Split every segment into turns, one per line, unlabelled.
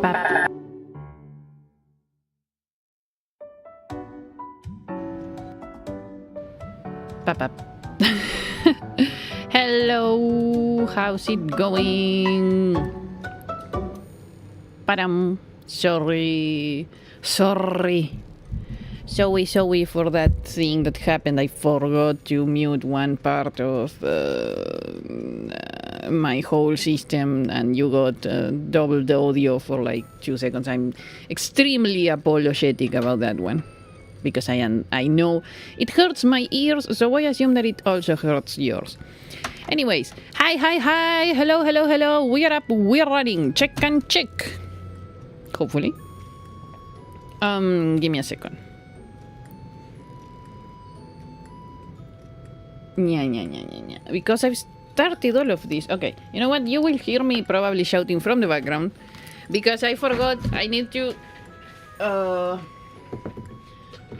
Pap. Pap. Hello, how's it going? Padam. Sorry for that thing that happened. I forgot to mute one part of my whole system, and you got double the audio for like 2 seconds. I'm extremely apologetic about that one, because I know it hurts my ears, so I assume that it also hurts yours. Anyways, hi, hello, we are up, we're running, check and check. Hopefully. Give me a second. Yeah. Because I've started all of this. Okay, you know what? You will hear me probably shouting from the background, because I forgot I need to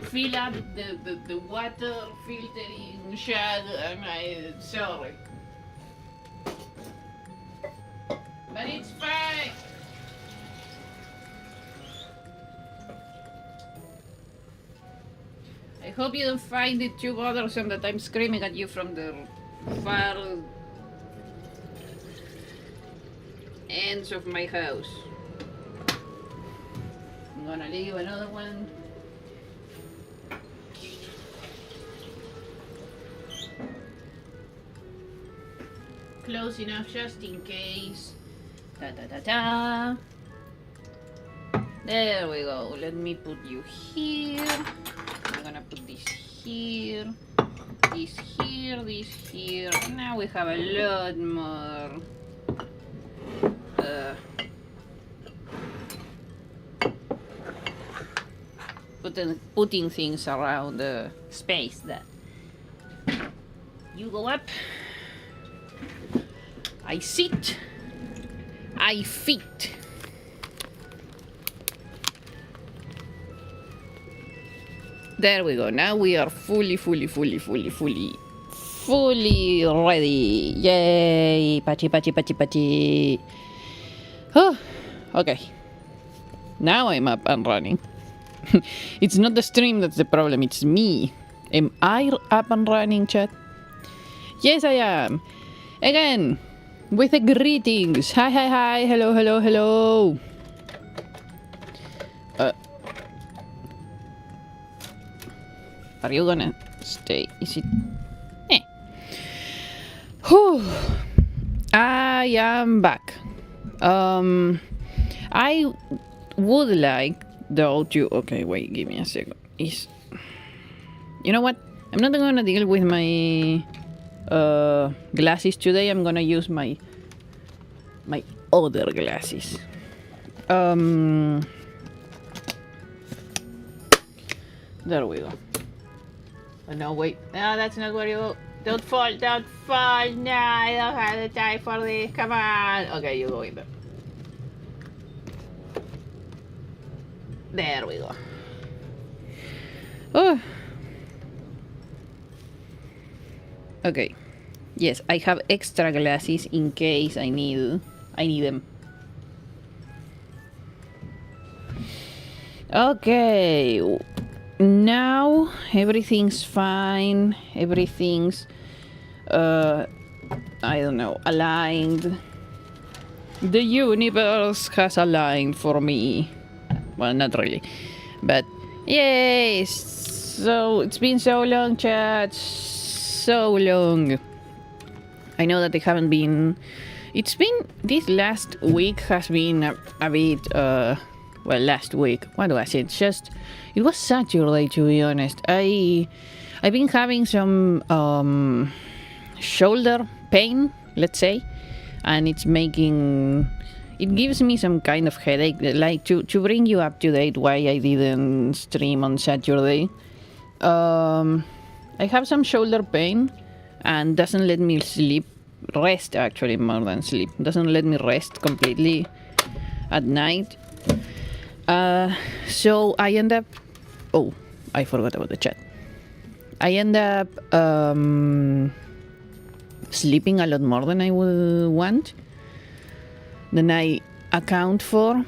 fill up the water filtering shag. I'm sorry. But it's fine. I hope you don't find it too bothersome that I'm screaming at you from the far ends of my house. I'm gonna leave another one. Close enough just in case. There we go. Let me put you here. I'm gonna put this here. This here. Now we have a lot more. Putting things around the space that you go up. I sit. I fit. There we go. Now we are fully ready. Yay! Patchy. Oh, okay. Now I'm up and running. It's not the stream that's the problem, it's me. Am I up and running, chat? Yes, I am. Again, with the greetings. Hi. Hello. Are you gonna stay? Is it? Whew. I am back. I would like though to. Okay, wait. Give me a second. You know what? I'm not gonna deal with my glasses today. I'm gonna use my other glasses. There we go. Oh, no, wait. No, that's not where you go. Don't fall. No, I don't have the time for this. Come on. Okay, you go in there. There we go. Oh. Okay. Yes, I have extra glasses in case I need them. Okay. Now everything's fine. Everything's I don't know, aligned. The universe has aligned for me. Well, not really. But yay! So it's been so long, chat. So long. I know that they haven't been. It's been this last week has been a bit. Well, last week. What was it? It was Saturday, to be honest. I've been having some shoulder pain, let's say, and it gives me some kind of headache. Like to bring you up to date why I didn't stream on Saturday. I have some shoulder pain and doesn't let me rest actually, more than sleep. Doesn't let me rest completely at night. So I end up... Oh, I forgot about the chat. I end up sleeping a lot more than I would want, than I account for.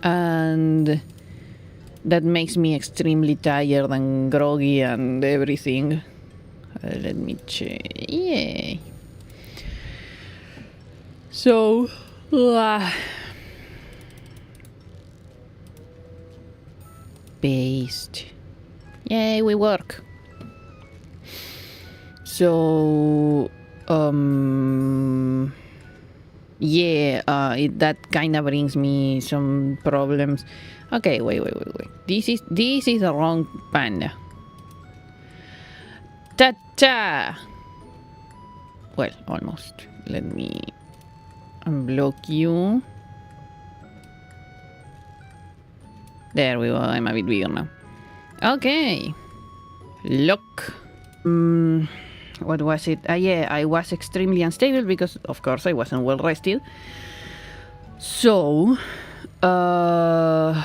And that makes me extremely tired and groggy and everything. Let me check. Yay. So... Paste. Yay, we work. So, yeah, that kind of brings me some problems. Okay, wait. This is the wrong panda. Ta-ta! Well, almost. Let me unblock you. There we go, I'm a bit bigger now. Okay. Look. What was it? Yeah, I was extremely unstable because, of course, I wasn't well rested. So, I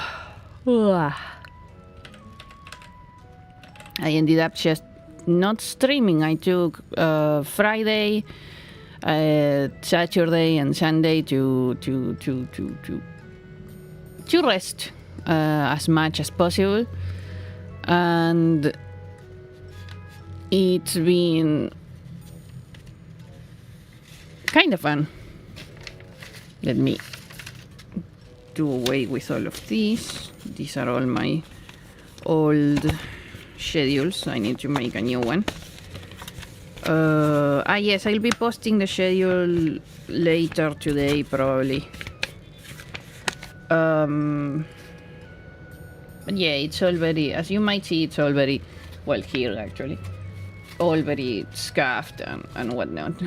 ended up just not streaming. I took Friday, Saturday, and Sunday to rest as much as possible, and it's been kind of fun. Let me do away with all of these. These are all my old schedules. I need to make a new one. Yes, I'll be posting the schedule later today, probably. But yeah, it's all very, as you might see, it's all very, well, here actually, all very scuffed and whatnot.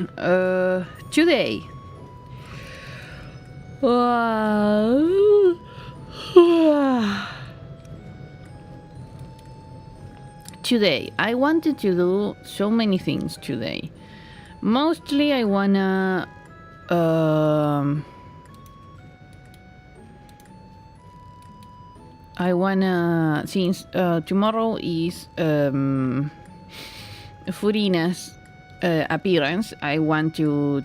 Today. Today, I wanted to do so many things today. Mostly I wanna since tomorrow is Furina's appearance, I want to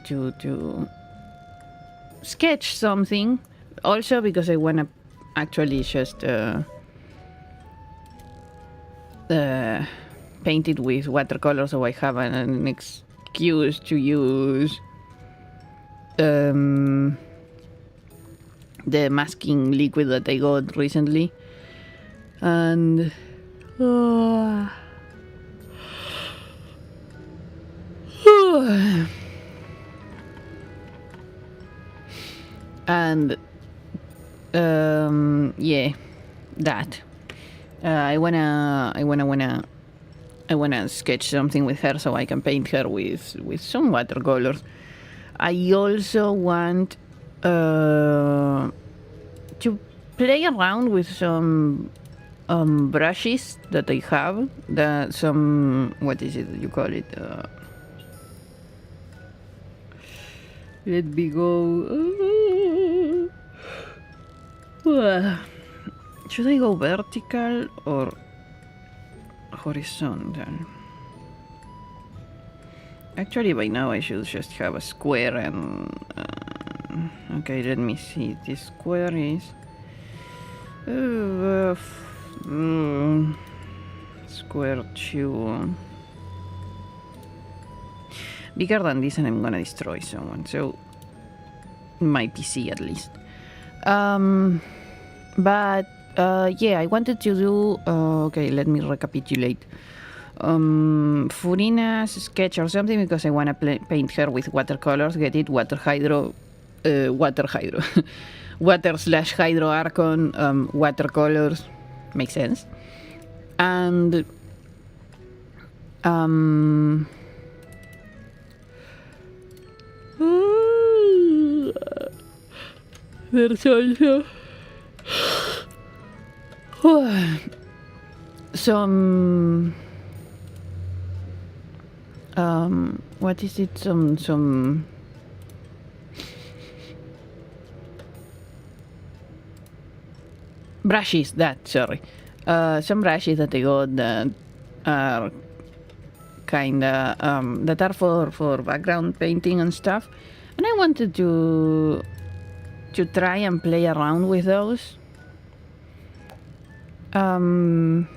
sketch something. Also because I wanna actually just paint it with watercolor, so I have an excuse to use the masking liquid that I got recently. And and yeah, that I wanna sketch something with her so I can paint her with some watercolors. I also want to play around with some brushes that I have. What is it you call it? Let me go. Should I go vertical or horizontal? Actually, by now I should just have a square and... okay, let me see. This square is... square 2... bigger than this, and I'm gonna destroy someone, so... my PC at least. But... yeah, I wanted to do... okay, let me recapitulate. Furina's sketch or something, because I want to paint her with watercolors. Get it? Water hydro... water hydro. Water / hydro archon watercolors. Makes sense. And... there's also... some... what is it? Some... brushes, sorry. Some brushes that I got that are kinda, that are for background painting and stuff. And I wanted to try and play around with those. And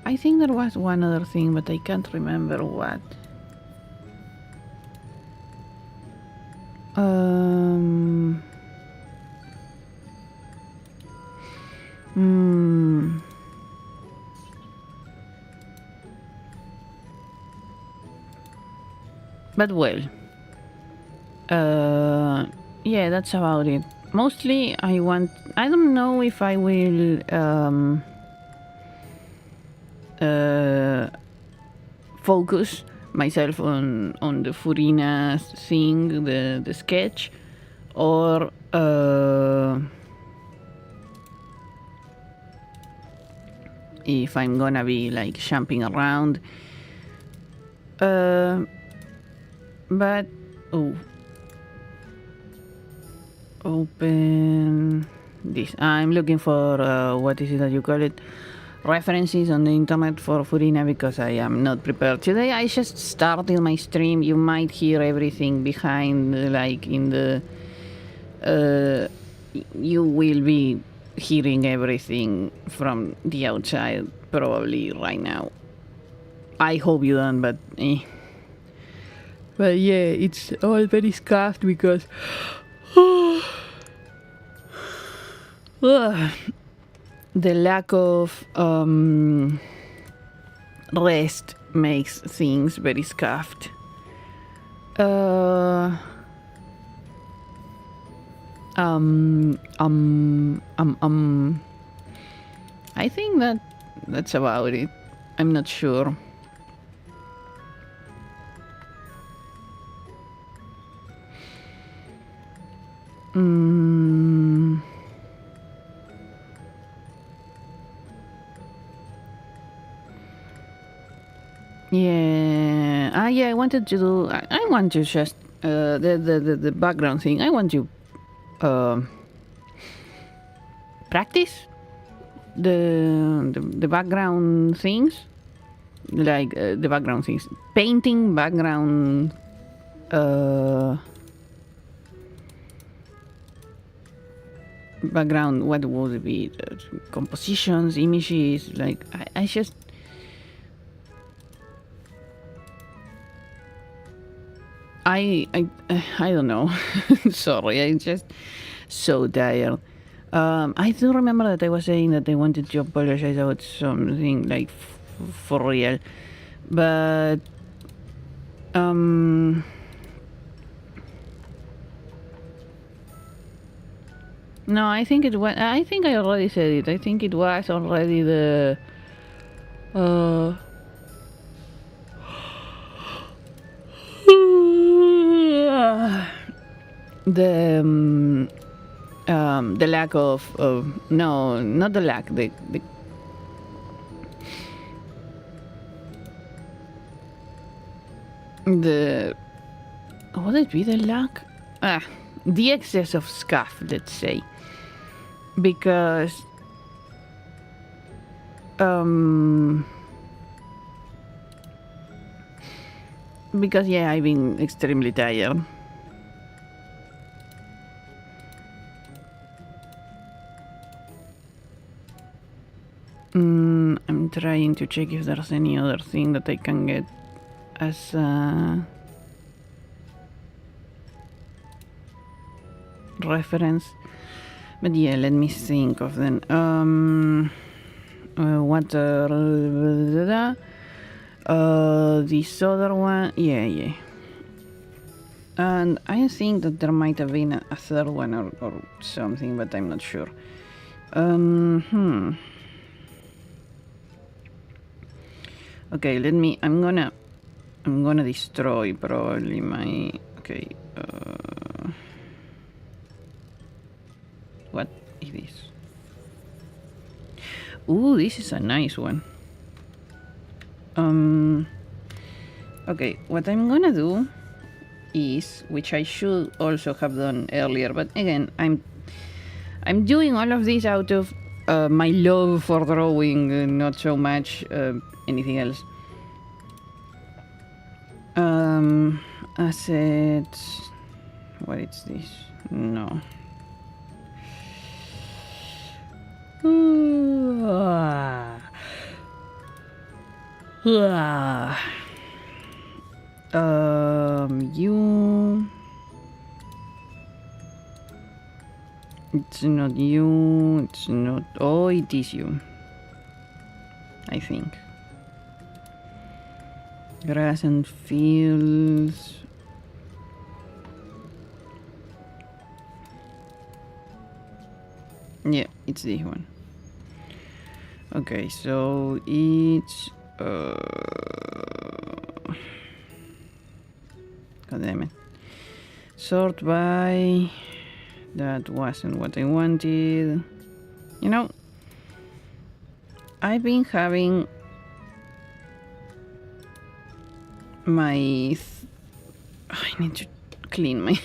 I think there was one other thing, but I can't remember what. But well, yeah, that's about it. Mostly I don't know if I will focus myself on the Furina thing, the sketch, or if I'm gonna be like jumping around. But open this. I'm looking for what is it that you call it? References on the internet for Furina, because I am not prepared. Today I just started my stream. You might hear everything behind, like in the... you will be hearing everything from the outside probably right now. I hope you don't, but But yeah, it's all very scuffed because... the lack of rest makes things very scuffed. I think that's about it. I'm not sure. Yeah. Yeah, I wanted to do... I want to just... the background thing. I want to... practice the background things. Like, the background things. Painting background... background, what would it be? Compositions, images, like, I just... I don't know. Sorry, I'm just so tired. I do remember that I was saying that I wanted to apologize about something, like, for real. But... no, I think it was... I think I already said it. I think it was already the... the lack of... no, not the lack. Would it be the lack? The excess of scuff, let's say. Because yeah, I've been extremely tired. I'm trying to check if there's any other thing that I can get as reference. But yeah, let me think of them. Water. This other one. Yeah. And I think that there might have been a third one or something, but I'm not sure. Okay, I'm gonna destroy probably my... Okay, what is this? Ooh, this is a nice one. Okay, what I'm gonna do is, which I should also have done earlier, but again, I'm doing all of this out of my love for drawing, not so much anything else. Assets. What is this? No. You. It's not you. It's not. Oh, it is you. I think. Grass and fields. Yeah, it's this one. Okay, so it's God damn it. Sort by. That wasn't what I wanted. You know, I've been having my... I need to clean my...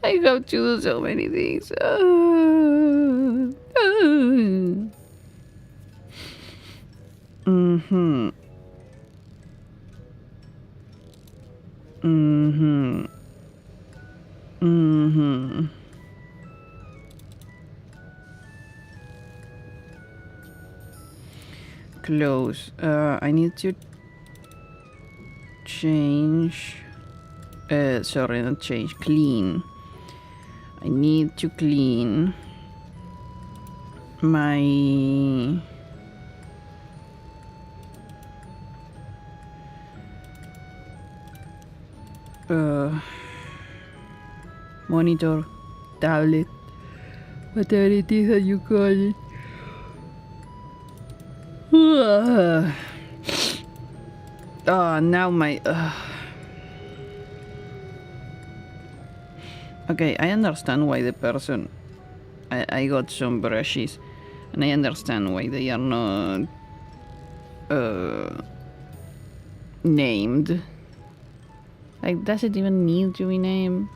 I have to do so many things. Close. I need to change. Sorry, not change. Clean. I need to clean my monitor, tablet, whatever it is that you call it. Now my... Okay, I understand why the person... I got some brushes, and I understand why they are not named. Like, does it even need to be named?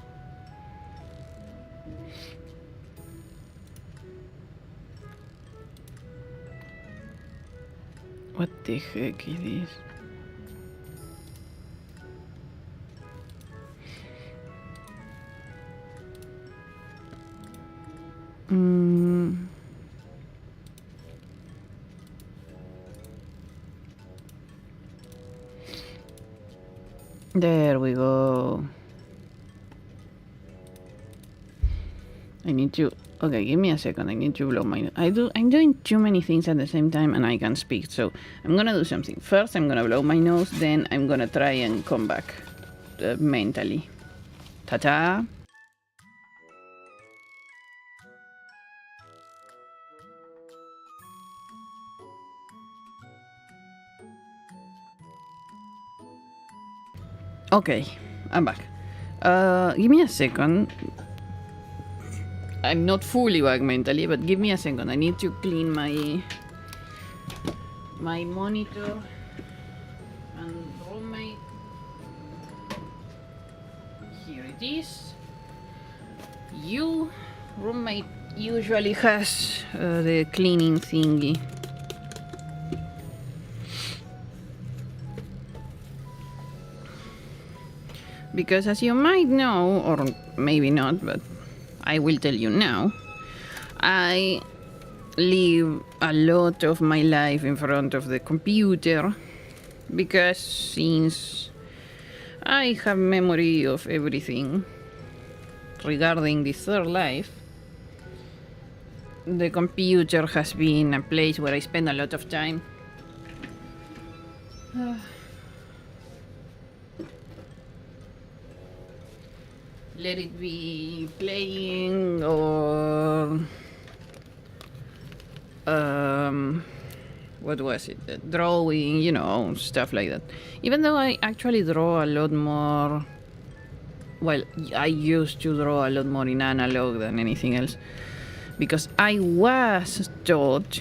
What the heck is this? There we go. I need to... Okay, give me a second. I need to blow my... I'm doing too many things at the same time and I can't speak. So I'm gonna do something. First, I'm gonna blow my nose. Then I'm gonna try and come back mentally. Ta-ta! Okay, I'm back. Give me a second. I'm not fully back mentally, but give me a second. I need to clean my monitor and roommate. Here it is. You, roommate, usually has the cleaning thingy. Because as you might know, or maybe not, but I will tell you now, I live a lot of my life in front of the computer because since I have memory of everything regarding the third life, the computer has been a place where I spend a lot of time. Let it be playing or what was it? Drawing, you know, stuff like that. Even though I actually draw a lot more, well, I used to draw a lot more in analog than anything else, because I was taught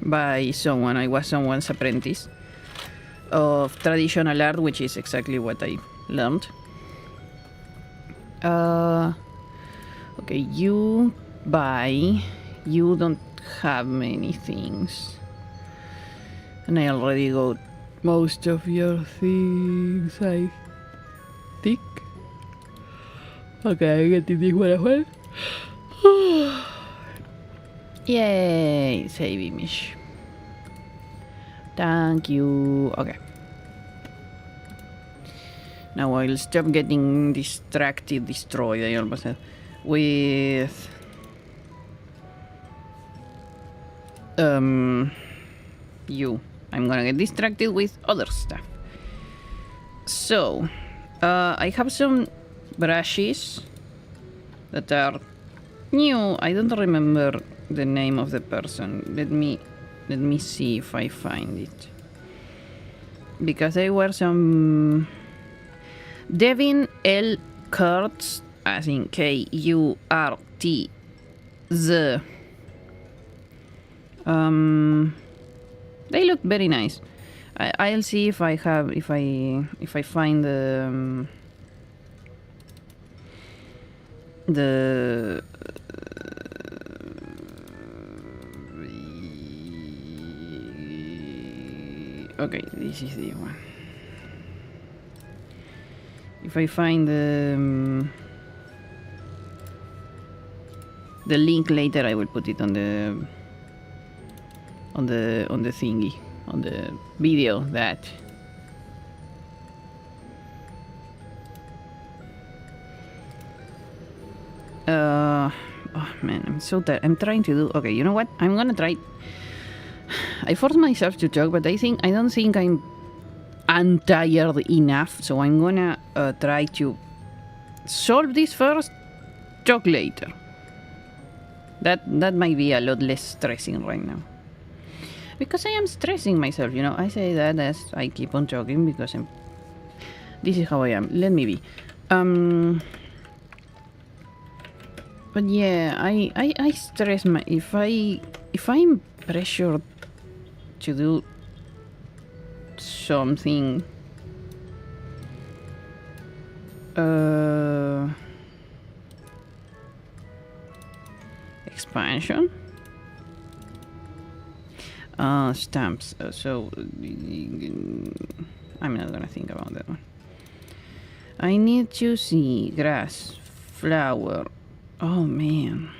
by someone, I was someone's apprentice of traditional art, which is exactly what I learned. Okay, you buy, you don't have many things, and I already got most of your things, I think. Okay, I get this one as well. Yay, save image. Thank you. Okay. Now I'll stop getting destroyed, I almost said, with you. I'm gonna get distracted with other stuff. So, I have some brushes that are new. I don't remember the name of the person. Let me see if I find it. Because they were some Devin L. Kurtz, as in Kurtz. They look very nice. I'll see if I have, if I find the okay, this is the one. If I find the link later, I will put it on the thingy, on the video that oh man, I'm so tired. I'm trying to do, okay, you know what, I'm gonna try. I forced myself to talk, but I don't think I'm tired enough, so I'm gonna try to solve this first, talk later. That might be a lot less stressing right now, because I am stressing myself, you know. I say that as I keep on talking because this is how I am. Let me be. But yeah, I stress my, if I'm pressured to do something, expansion, stamps, so I'm not gonna think about that one. I need to see grass, flower. Oh man,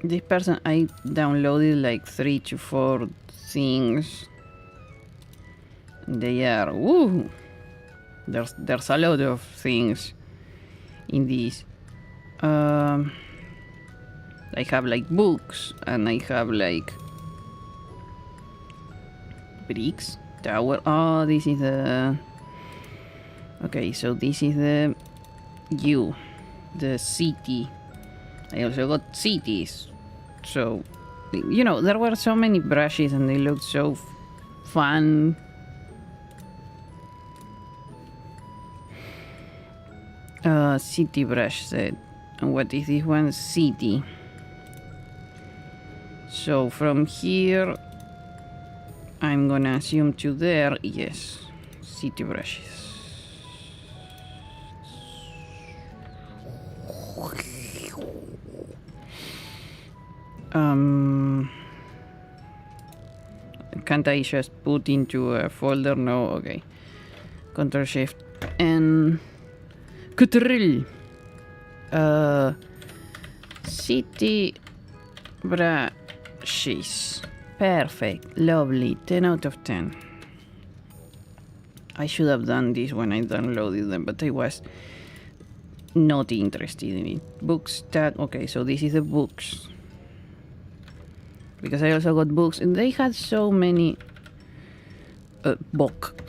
this person, I downloaded like 3 to 4 things. They are, woo, there's a lot of things in these. I have like books, and I have like bricks, tower. Oh, this is the, okay, so this is the city. I also got cities. So, you know, there were so many brushes and they looked so fun. City brush set. And what is this one? City. So from here, I'm gonna assume to there. Yes. city brushes. Can't I just put into a folder? No, okay. Ctrl Shift and Ctrl. City brushes. Perfect. Lovely. 10 out of 10. I should have done this when I downloaded them, but I was not interested in it. Books tag. Okay, so this is the books. Because I also got books, and they had so many book.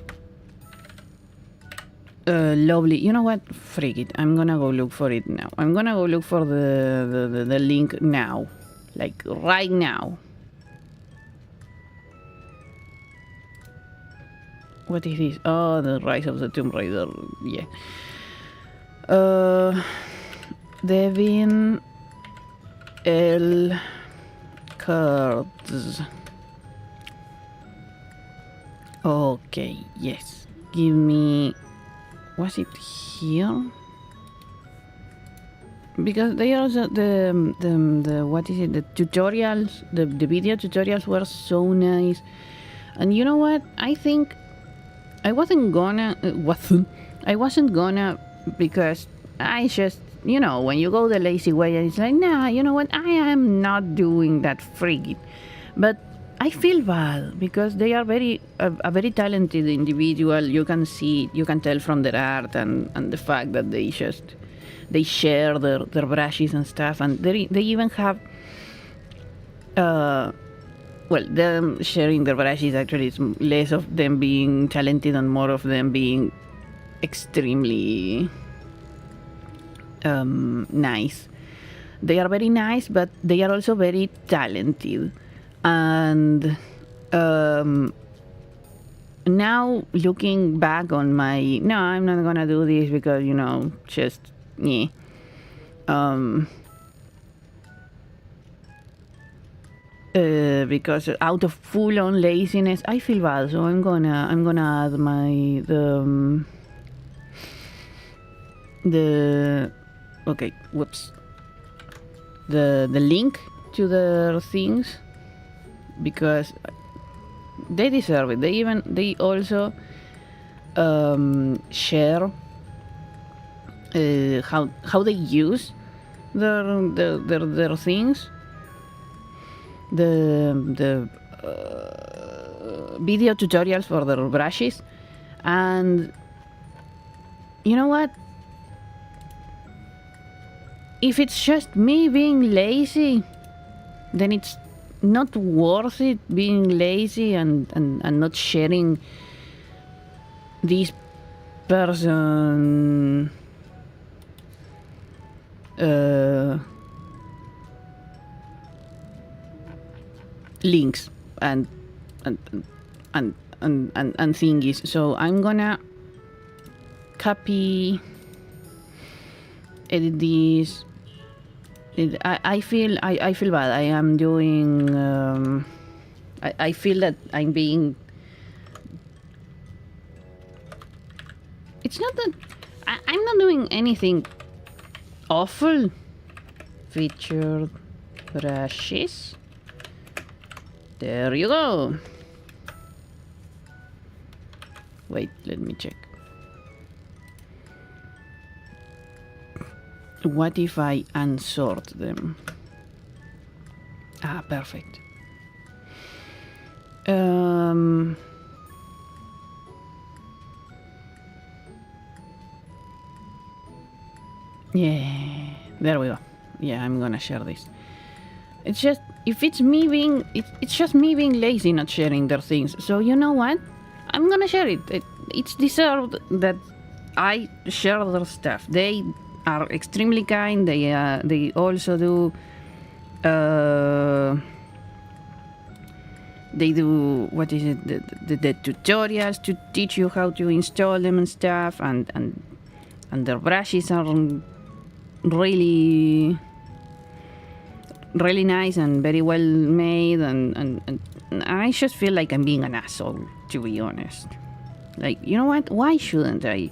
Lovely. You know what? Freak it. I'm gonna go look for it now. I'm gonna go look for the link now. Like right now. What is this? Oh, the Rise of the Tomb Raider. Yeah. Devin L. Cards. Okay, yes. Give me... Was it here? Because they also... The what is it? The tutorials, the video tutorials were so nice. And you know what? I think I wasn't gonna because I just, you know, when you go the lazy way, it's like, nah, you know what? I am not doing that friggin'. But I feel bad because they are a very talented individual. You can see, you can tell from their art and the fact that they share their brushes and stuff, and they even have well, them sharing their brushes actually is less of them being talented and more of them being extremely nice. They are very nice, but they are also very talented. And now looking back on my... No, I'm not gonna do this because, you know, just... Yeah. Because out of full-on laziness, I feel bad. So I'm gonna add my okay, whoops, the link to the things because they deserve it. They also share how they use their things. The video tutorials for their brushes, and you know what? If it's just me being lazy, then it's not worth it being lazy and not sharing this person links and thingies. So I'm gonna copy, edit this. I feel bad. I am doing. I feel that I'm being. It's not that I'm not doing anything awful. Featured brushes. There you go. Wait, let me check. What if I unsort them? Ah, perfect. Yeah, there we go. Yeah, I'm gonna share this. It's just, if it's me being, it's just me being lazy not sharing their things. So you know what? I'm gonna share it. It's deserved that I share their stuff. They are extremely kind. They also do. They do, what is it? The tutorials to teach you how to install them and stuff. And their brushes are really nice and very well made, and I just feel like I'm being an asshole, to be honest. Like, you know what? Why shouldn't I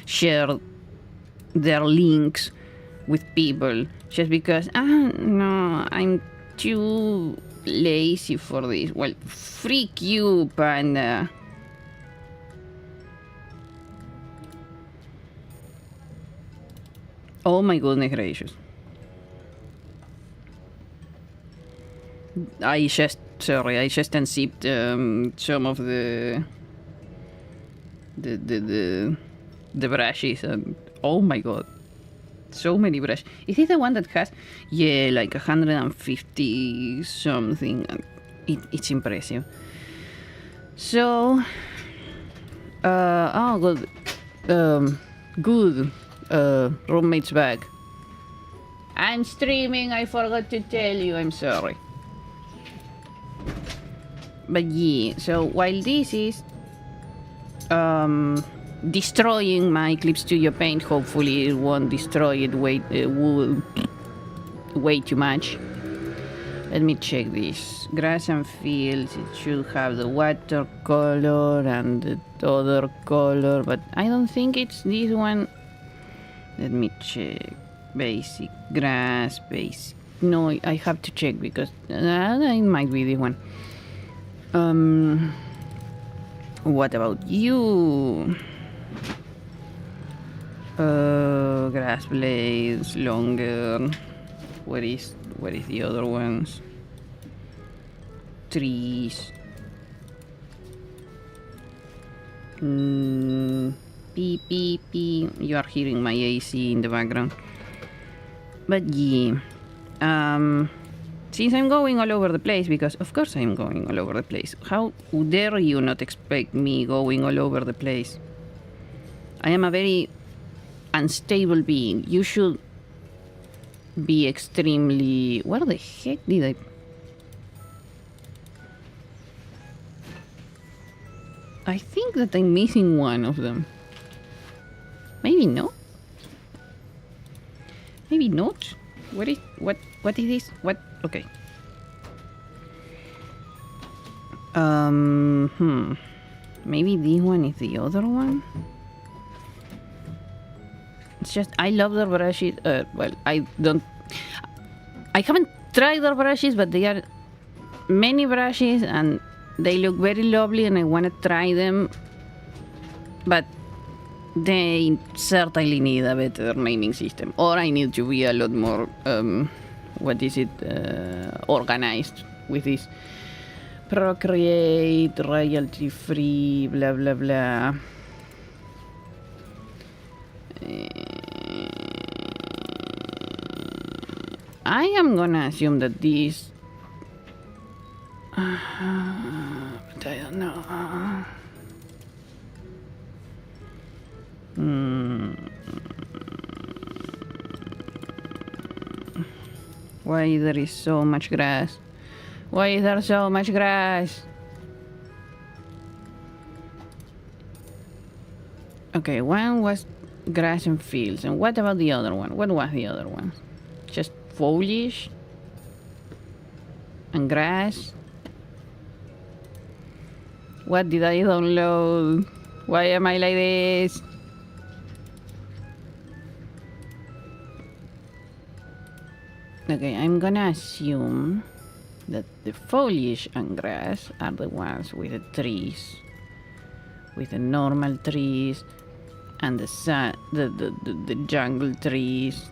share their links with people just because, no, I'm too lazy for this. Well, freak you, panda. Oh my goodness gracious. I just unzipped some of the brushes, and oh my god, so many brushes. Is this the one that has, yeah, like 150 something? It's impressive. So, oh good, good. Roommate's back. I'm streaming. I forgot to tell you. I'm sorry. But yeah, so while this is destroying my Clip Studio Paint, hopefully it won't destroy it way too much. Let me check this. Grass and Fields, it should have the watercolor and the other color, but I don't think it's this one. Let me check. Basic grass, basic. No, I have to check because it might be this one. What about you? Grass blades, longer. Where is the other ones? Trees. Beep, beep, beep. You are hearing my AC in the background. But yeah, since I'm going all over the place, because of course I'm going all over the place. How dare you not expect me going all over the place? I am a very unstable being. You should be extremely... Where the heck did I... I think that I'm missing one of them. Maybe no? Maybe not? What is this? What? Okay. Maybe this one is the other one? It's just, I love their brushes. Well, I haven't tried their brushes, but they are many brushes and they look very lovely and I want to try them. But they certainly need a better naming system. Or I need to be a lot more, organized with this. Procreate, royalty free, blah blah blah. I am gonna assume that these... but I don't know. Why there is so much grass? Why is there so much grass? Okay, one was grass and fields. And what about the other one? What was the other one? Just foliage? And grass? What did I download? Why am I like this? Okay, I'm gonna assume that the foliage and grass are the ones with the trees, with the normal trees and the jungle trees.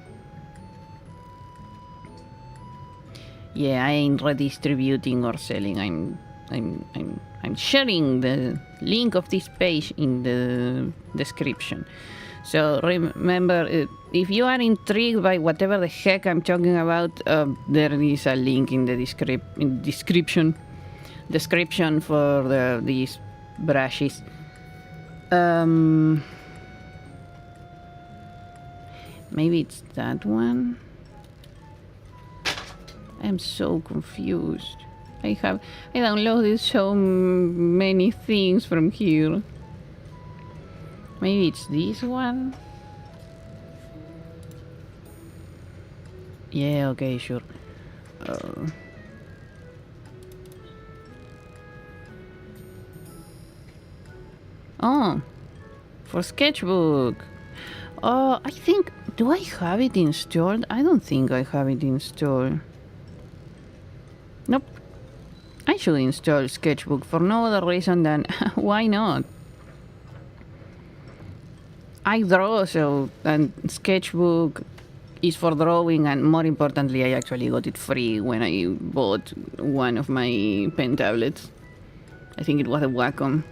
Yeah, I ain't redistributing or selling. I'm sharing the link of this page in the description. So remember, if you are intrigued by whatever the heck I'm talking about, there is a link in the description for these brushes. Maybe it's that one. I'm so confused. I downloaded so many things from here. Maybe it's this one? Yeah, okay, sure. Oh, for sketchbook. Oh, I think... Do I have it installed? I don't think I have it installed. Nope. I should install sketchbook for no other reason than... why not? I draw, so... And sketchbook is for drawing, and more importantly, I actually got it free when I bought one of my pen tablets. I think it was a Wacom.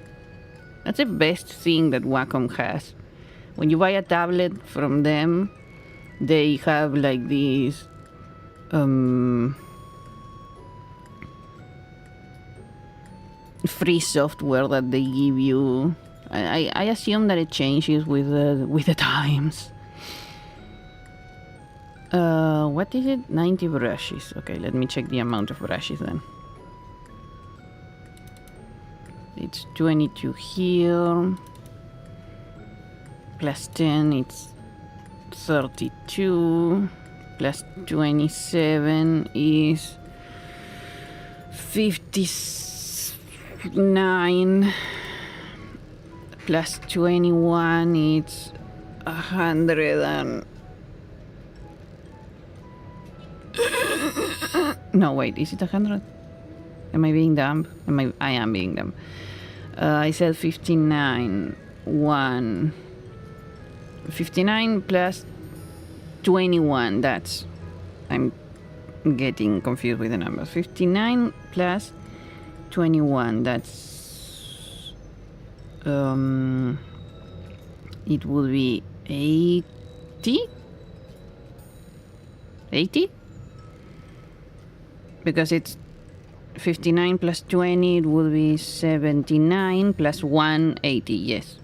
That's the best thing that Wacom has. When you buy a tablet from them, they have like these free software that they give you. I assume that it changes with the times. What is it? 90 brushes. Okay, let me check the amount of brushes then. It's 22 here. Plus 10, it's 32. Plus 27 is 59. Plus 21, it's 100 and... No, wait, is it 100? Am I being dumb? I am being dumb. I said 59. 59 plus 21. That's... I'm getting confused with the numbers. 59 plus 21. That's... it would be 80? 80? Because it's 59 plus 20, it would be 79 plus 1, 80, yes.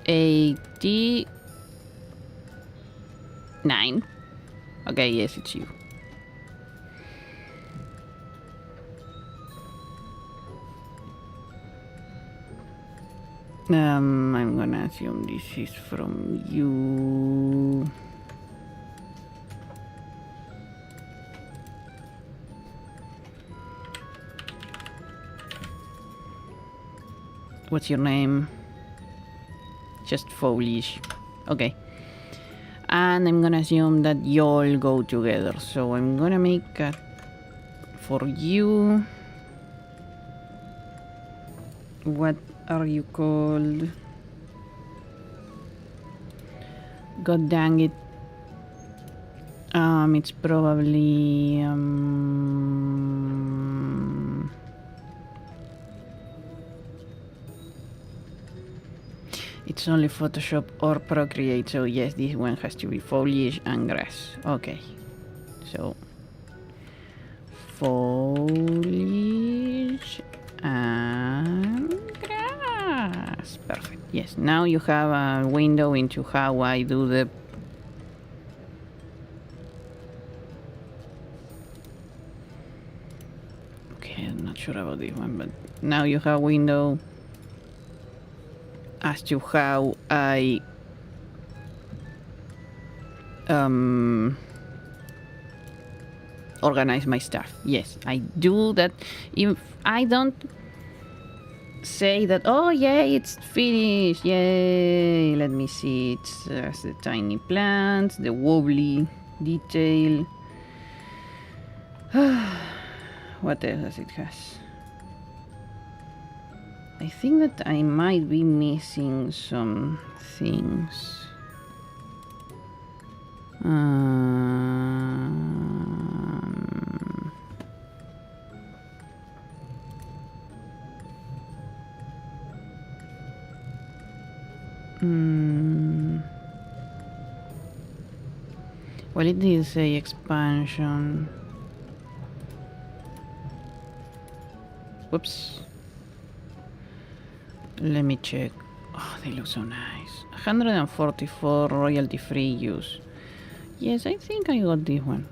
89. Okay, yes, it's you. I'm gonna assume this is from you. What's your name? Just Foolish. Okay. And I'm gonna assume that y'all go together. So I'm gonna make a... For you... What are you called? God dang it. It's probably... It's only Photoshop or Procreate, so yes, this one has to be foliage and grass. Okay, so foliage and grass. Perfect. Yes, now you have a window into how I do the... Okay, I'm not sure about this one, but now you have a window as to how I organize my stuff. Yes, I do that. If I don't say that, oh yay, it's finished, yay, let me see, it's the tiny plants, the wobbly detail. What else does it has? I think that I might be missing some things. Well, it did say expansion. Whoops. Let me check. Oh, they look so nice. 144 royalty free use. Yes, I think I got this one.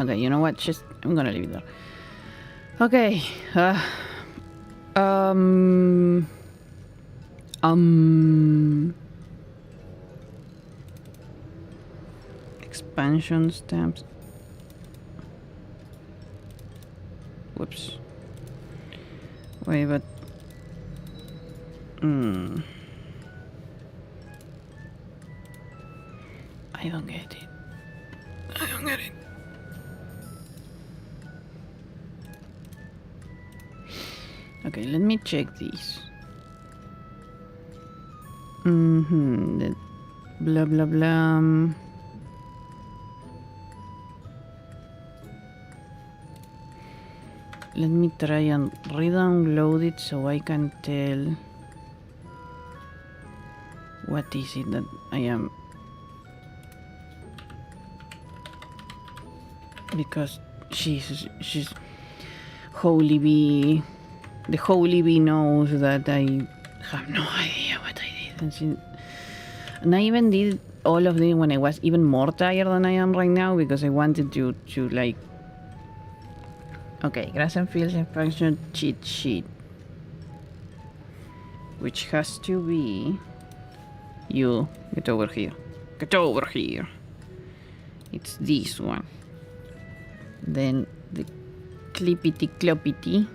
Okay, you know what? Just I'm gonna leave it there. Okay. expansion stamps. Whoops. Wait, but... I don't get it. I don't get it. Okay, let me check these. The blah blah blah. Let me try and re-download it so I can tell what is it that I am. Because she's Holy Bee. The Holy Bee knows that I have no idea what I did. And I even did all of them when I was even more tired than I am right now because I wanted to like... Okay, grass and fields expansion cheat sheet. Which has to be... You, get over here. Get over here. It's this one. Then the clippity cloppity.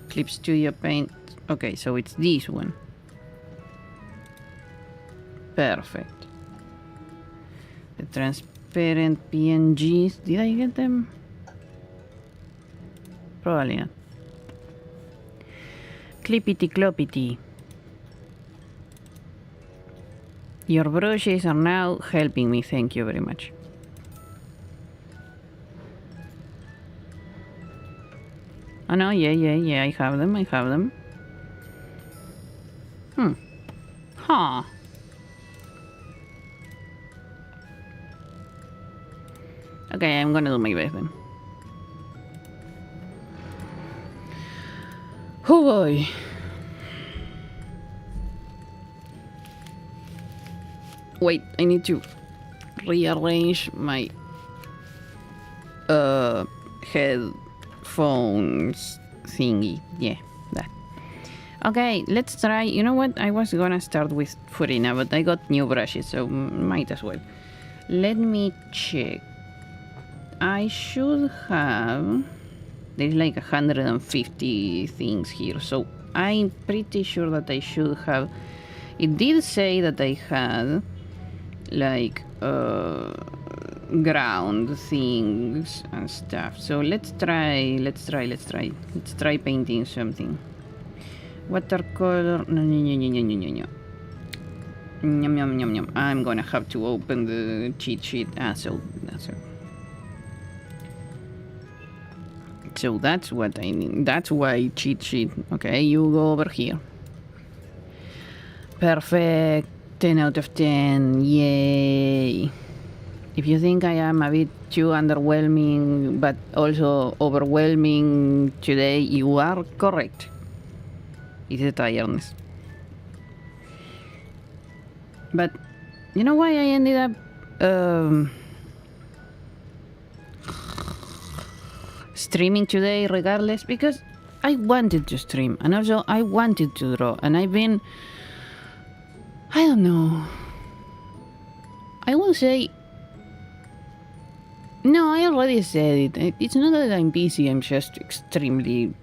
Clip Studio Paint. Okay, so it's this one. Perfect. The transparent PNGs. Did I get them? Probably not. Clippity cloppity. Your brushes are now helping me. Thank you very much. Oh no, yeah, I have them. Huh. Okay, I'm gonna do my best then. Oh boy. Wait, I need to rearrange my headphones thingy. Yeah, that. Okay, let's try. You know what? I was gonna start with Furina, but I got new brushes, so might as well. Let me check. I should have... There's like 150 things here, so I'm pretty sure that I should have... It did say that I had like ground things and stuff. So let's try painting something. Watercolor. No. Nyum. I'm gonna have to open the cheat sheet. So that's what I need. That's why cheat sheet. Okay, you go over here. Perfect. 10 out of 10. Yay. If you think I am a bit too underwhelming, but also overwhelming today, you are correct. It's the tiredness. But you know why I ended up streaming today regardless? Because I wanted to stream, and also I wanted to draw, and I've been... I don't know. I will say... No, I already said it. It's not that I'm busy, I'm just extremely...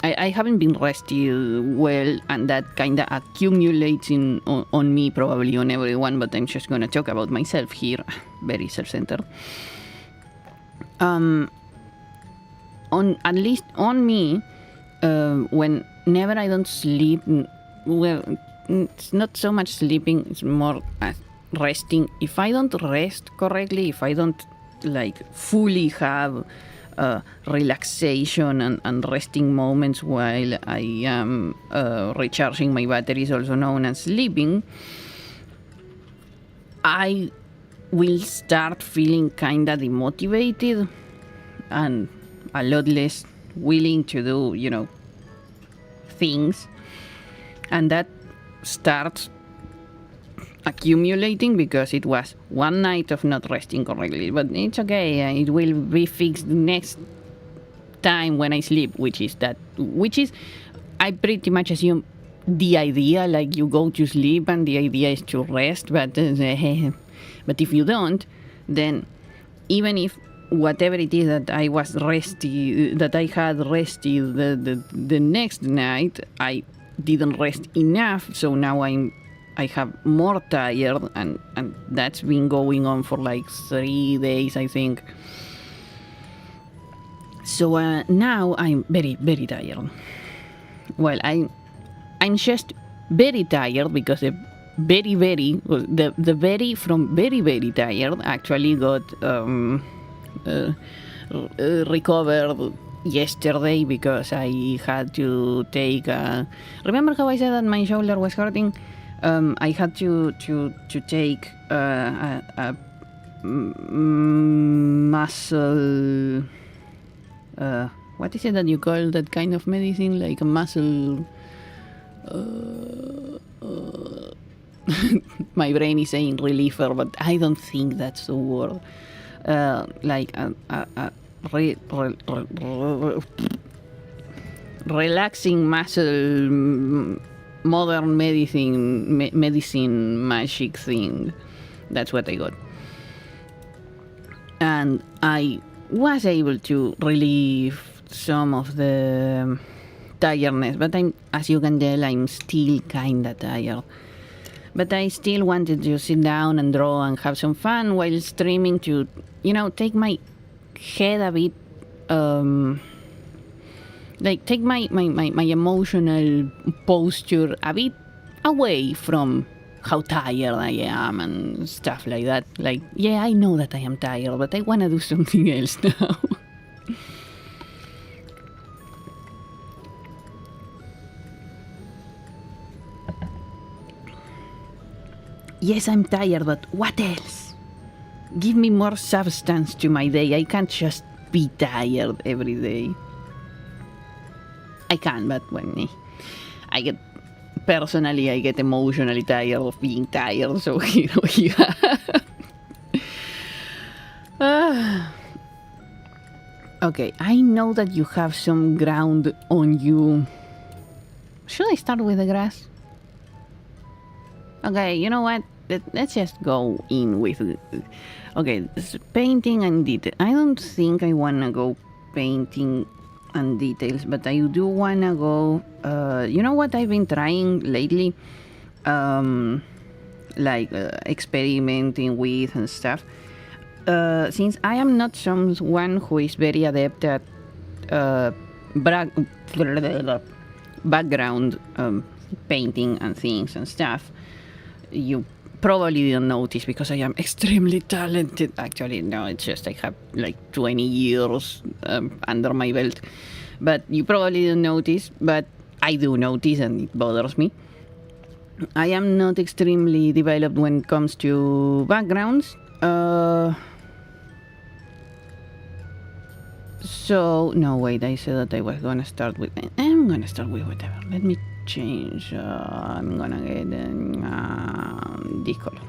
I haven't been rested well, and that kinda accumulates on me, probably on everyone, but I'm just gonna talk about myself here. Very self-centered. On at least on me, whenever I don't sleep, well, it's not so much sleeping, it's more resting. If I don't rest correctly, if I don't like fully have relaxation and resting moments while I am recharging my batteries, also known as sleeping, I will start feeling kinda demotivated and a lot less willing to do, you know, things, and that starts accumulating because it was one night of not resting correctly. But it's okay, it will be fixed next time when I sleep, which is I pretty much assume the idea, like you go to sleep and the idea is to rest, but if you don't, then even if whatever it is that I was rested, that I had rested the next night, I didn't rest enough, so now I have more tired, and that's been going on for like 3 days, I think. So now I'm very, very tired. Well, I'm just very tired because the very from very, very tired actually got recovered yesterday because I had to take remember how I said that my shoulder was hurting? I had to take a muscle what is it that you call that kind of medicine, like a muscle my brain is saying reliever, but I don't think that's the word. Like relaxing muscle, modern medicine magic thing. That's what I got. And I was able to relieve some of the tiredness, but as you can tell, I'm still kinda tired. But I still wanted to sit down and draw and have some fun while streaming to, take my head a bit, like take my emotional posture a bit away from how tired I am and stuff like that. Like, yeah, I know that I am tired, but I want to do something else now. Yes, I'm tired, but what else? Give me more substance to my day. I can't just be tired every day. I can, but I get emotionally tired of being tired, so here we are. Okay, I know that you have some ground on you. Should I start with the grass? Okay, you know what? Let's just go in with... Okay, painting and detail. I don't think I want to go painting and details, but I do want to go... you know what I've been trying lately? Experimenting with and stuff. Since I am not someone who is very adept at background painting and things and stuff, you probably didn't notice because I am extremely talented. Actually, no, it's just I have like 20 years under my belt. But you probably didn't notice, but I do notice and it bothers me. I am not extremely developed when it comes to backgrounds. So, no, wait, I said that I was gonna start with... I'm gonna start with whatever. Let me change. I'm gonna get this color.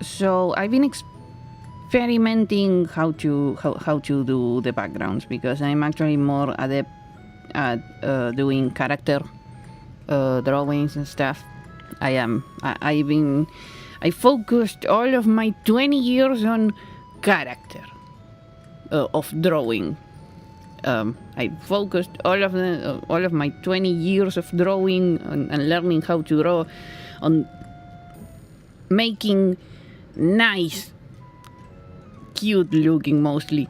So I've been experimenting how to do the backgrounds because I'm actually more adept at doing character drawings and stuff. I focused all of my 20 years on character of drawing. I focused all of my 20 years of drawing and learning how to draw on making nice, cute-looking, mostly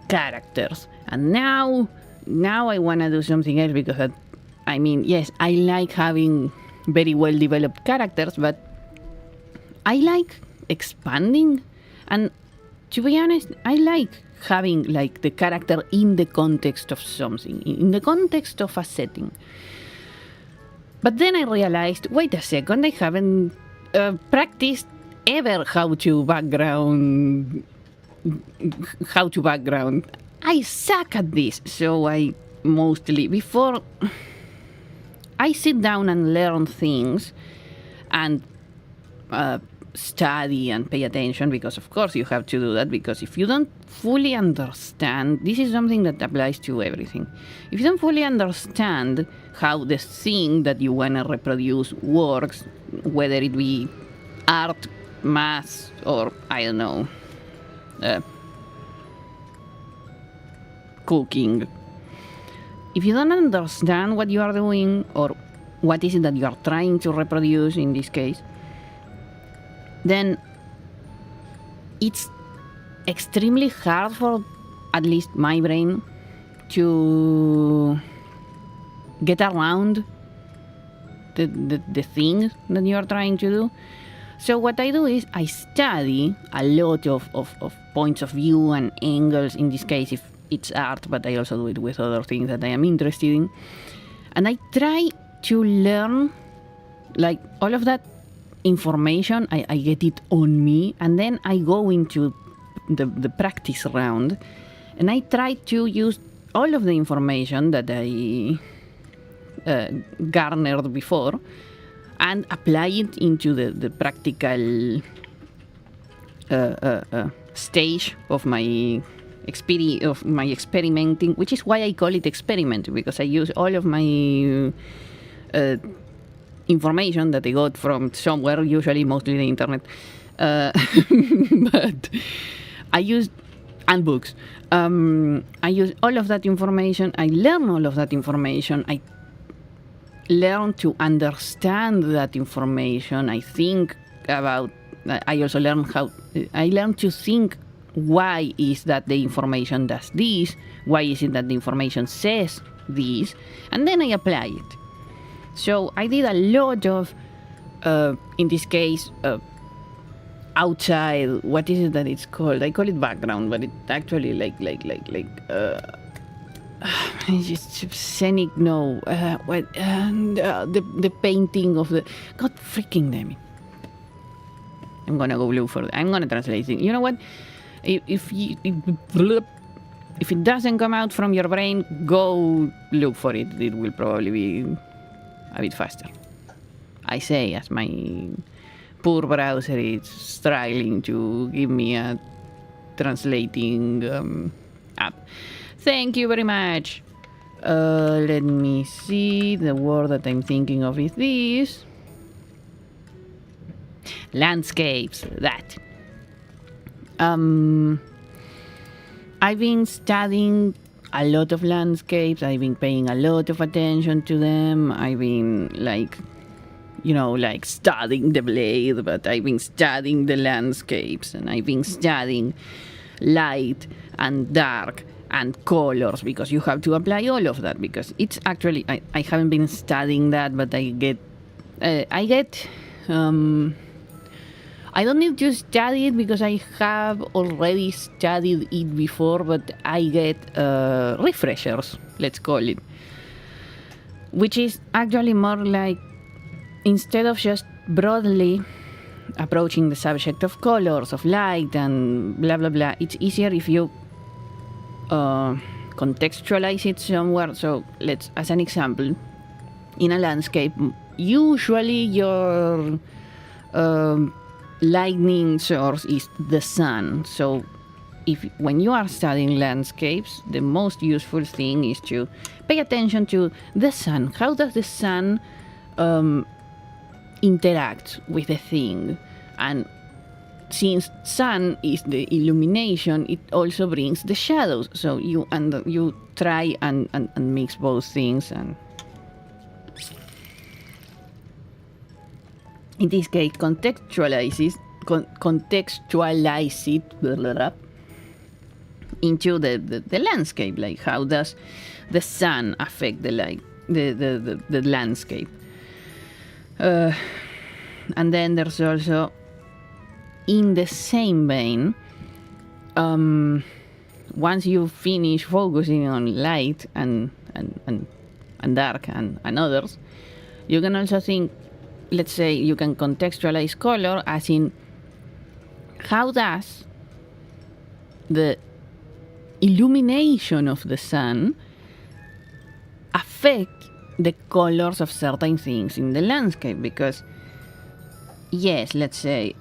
characters. And now I want to do something else because, yes, I like having very well-developed characters, but I like expanding. And to be honest, I like having the character in the context of something, in the context of a setting. But then I realized, wait a second, I haven't practiced ever how to background. I suck at this, so before I sit down and learn things and study and pay attention, because of course you have to do that, because if you don't fully understand, this is something that applies to everything. If you don't fully understand how the thing that you want to reproduce works, whether it be art, math or, I don't know, cooking. If you don't understand what you are doing or what is it that you are trying to reproduce in this case, then it's extremely hard for at least my brain to get around the thing that you are trying to do. So what I do is I study a lot of points of view and angles, in this case if it's art, but I also do it with other things that I am interested in. And I try to learn like all of that information. I get it on me, and then I go into the practice round and I try to use all of the information that I garnered before and apply it into the practical stage of my experimenting, which is why I call it experiment, because I use all of my information that I got from somewhere, usually mostly the internet, but I use and books. I use all of that information. I learn all of that information. I learn to understand that information. I think about. I also learn I learn to think. Why is that the information does this? Why is it that the information says this? And then I apply it. So I did a lot of, in this case, outside. What is it that it's called? I call it background, but it's actually it's just scenic. No, the painting of the. God freaking damn it! I'm gonna go look for it. I'm gonna translate it. You know what? If it doesn't come out from your brain, go look for it. It will probably be a bit faster. I say, as my poor browser is struggling to give me a translating app. Thank you very much. Let me see. The word that I'm thinking of is this. Landscapes. That. I've been studying a lot of landscapes. I've been paying a lot of attention to them. I've been studying the blade, but I've been studying the landscapes, and I've been studying light and dark and colors, because you have to apply all of that, because it's actually, I haven't been studying that, but I don't need to study it because I have already studied it before, but I get refreshers, let's call it. Which is actually more like, instead of just broadly approaching the subject of colors, of light, and blah, blah, blah, it's easier if you contextualize it somewhere. So let's, as an example, in a landscape, usually your lightning source is the sun. So when you are studying landscapes, the most useful thing is to pay attention to the sun. How does the sun interact with the thing? And since sun is the illumination, it also brings the shadows. So you try and mix both things, and in this case, contextualize it blah, blah, blah, into the landscape. Like, how does the sun affect the landscape? And then there's also, in the same vein, once you finish focusing on light and dark and others, you can also think. Let's say you can contextualize color as in, how does the illumination of the sun affect the colors of certain things in the landscape? Because, yes, let's say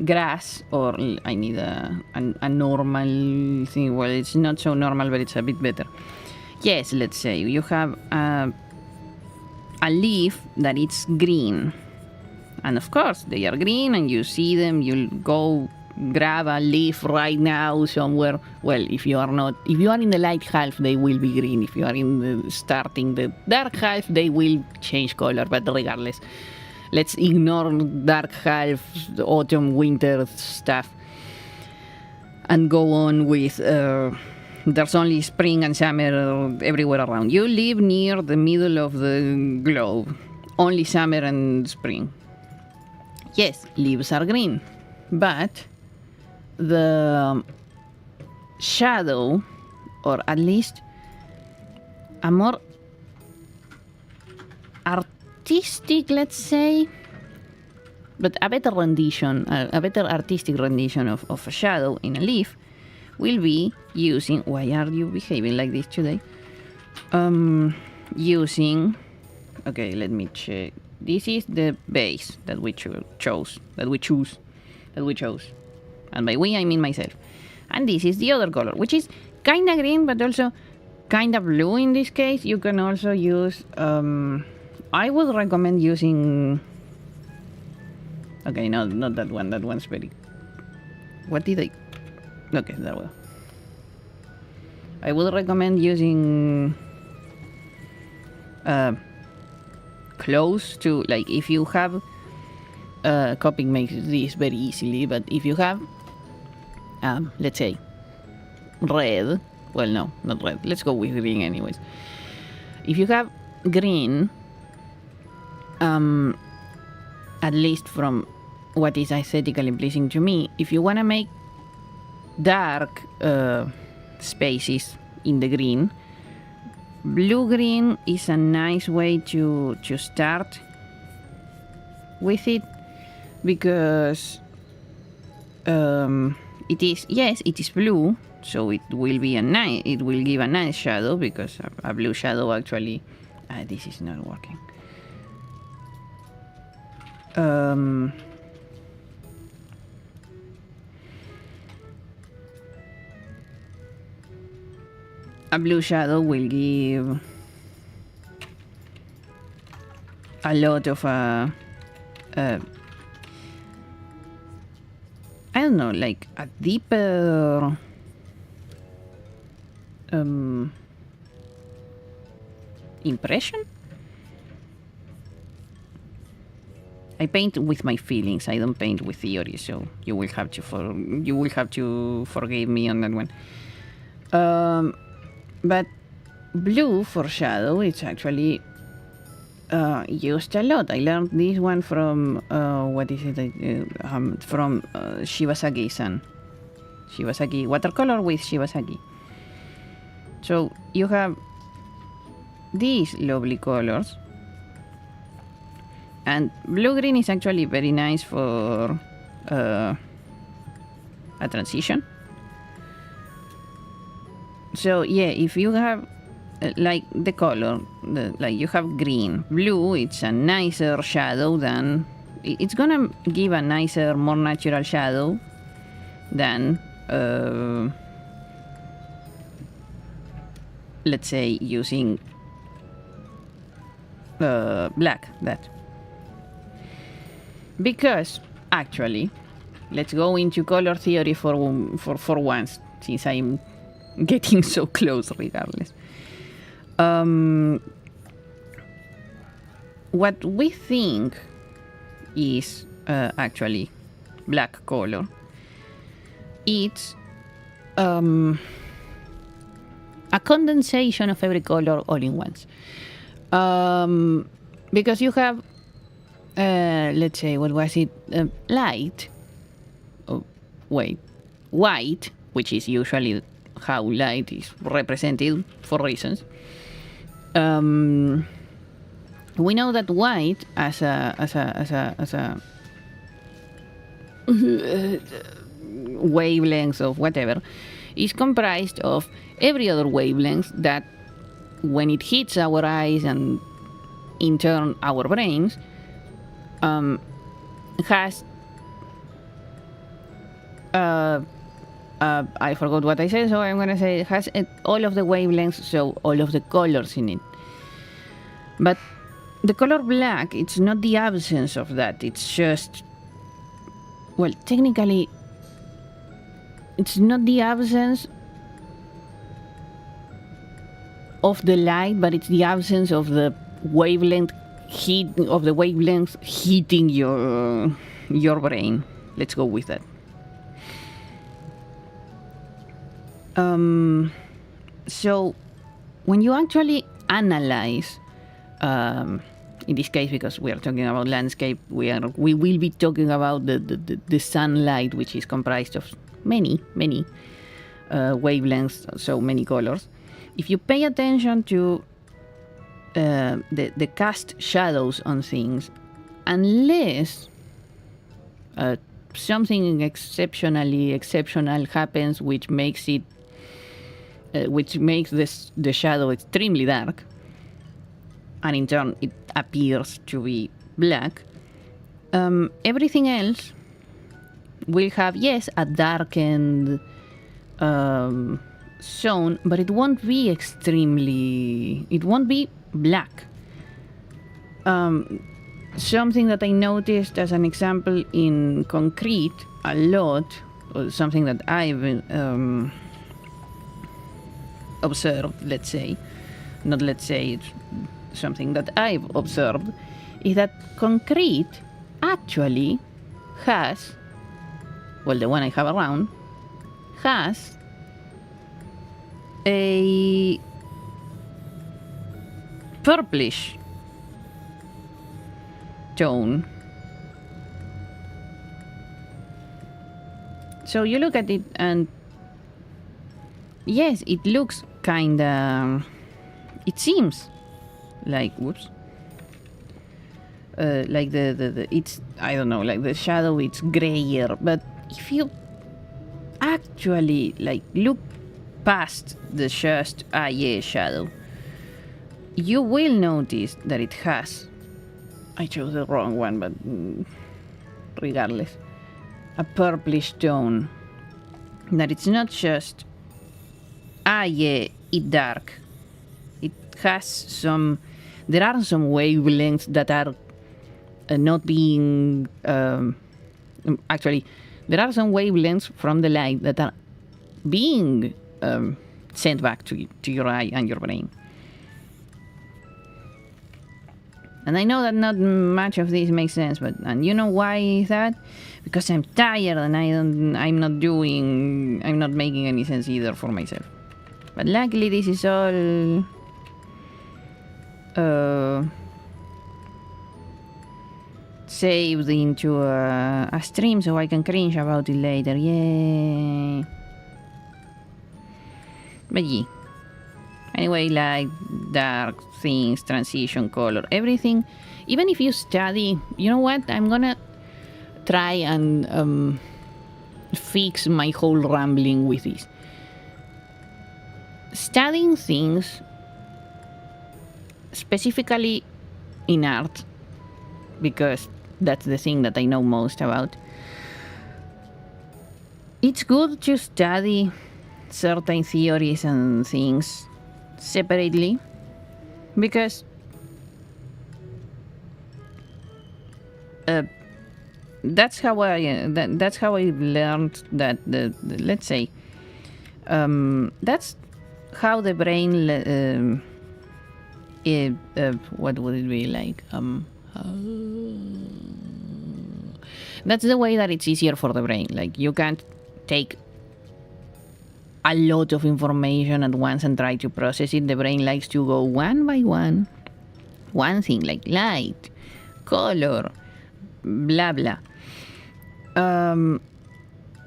grass, or I need a normal thing. Well, it's not so normal, but it's a bit better. Yes, let's say you have a leaf that it's green, And of course, they are green and you see them, you'll go grab a leaf right now somewhere. Well, if you are in the light half, they will be green. If you are starting the dark half, they will change color, but regardless. Let's ignore dark half, autumn, winter stuff, and go on with there's only spring and summer everywhere around. You live near the middle of the globe. Only summer and spring. Yes, leaves are green, but the shadow, or at least a more artistic, let's say, but a better rendition, a better artistic rendition of a shadow in a leaf will be using, why are you behaving like this today? Using, okay, let me check. This is the base that we chose. And by we, I mean myself. And this is the other color, which is kind of green, but also kind of blue in this case. You can also use, I would recommend using, okay, no, not that one. That one's very, what did I, okay, that one. I would recommend using, close to, like, if you have Copic makes this very easily, but if you have let's say red, well, no, not red, let's go with green anyways. If you have green, at least from what is aesthetically pleasing to me, if you want to make dark spaces in the green, blue-green is a nice way to start with it, because it is blue, so it will give a nice shadow, because a blue shadow actually, this is not working. A blue shadow will give a lot of I don't know, like a deeper impression. I paint with my feelings. I don't paint with theory, so you will have to forgive me on that one. But blue for shadow, it's actually used a lot. I learned this one from from Shibasaki-san. Shibasaki watercolor with Shibasaki. So you have these lovely colors, and blue-green is actually very nice for a transition. So yeah, if you have like the color, like you have green, blue, it's a nicer shadow than, it's gonna give a nicer, more natural shadow than let's say using black, that. Because actually, let's go into color theory for once, since I'm getting so close regardless. What we think is actually black color, it's a condensation of every color all in once. Because you have, let's say, what was it? Light. Oh, wait. White, which is usually how light is represented for reasons. We know that white as a wavelength of whatever is comprised of every other wavelength that, when it hits our eyes and in turn our brains, has I forgot what I said, so I'm gonna say it has all of the wavelengths, so all of the colors in it. But the color black, it's not the absence of that. It's just, well, technically, it's not the absence of the light, but it's the absence of the wavelength hitting your brain. Let's go with that. So when you actually analyze, in this case, because we are talking about landscape, we will be talking about the sunlight, which is comprised of many wavelengths, so many colors. If you pay attention to the cast shadows on things, unless something exceptional happens, which makes the shadow extremely dark, and in turn it appears to be black, everything else will have, yes, a darkened zone, but it won't be black. Something that I noticed as an example in concrete a lot, or something that I've observed, it's something that I've observed, is that concrete actually has, well, the one I have around, has a purplish tone. So you look at it and yes, it looks kinda, it seems like, like the it's, I don't know, like the shadow, it's grayer, but if you actually like look past the just shadow, you will notice that it has, I chose the wrong one, but regardless, a purplish tone, that it's not just it's dark. It has some, there are some wavelengths that are not being, actually, there are some wavelengths from the light that are being sent back to your eye and your brain. And I know that not much of this makes sense, but, and you know why is that? Because I'm tired and I'm not making any sense either for myself. But luckily this is all saved into a stream, so I can cringe about it later. Yay! But yeah. Anyway, like dark things, transition, color, everything. Even if you study, you know what? I'm gonna try and fix my whole rambling with this. Studying things, specifically in art, because that's the thing that I know most about. It's good to study certain theories and things separately, because that's how I learned that let's say that's how the brain what would it be like, that's the way that it's easier for the brain. Like, you can't take a lot of information at once and try to process it. The brain likes to go one by one thing, like light, color, blah blah.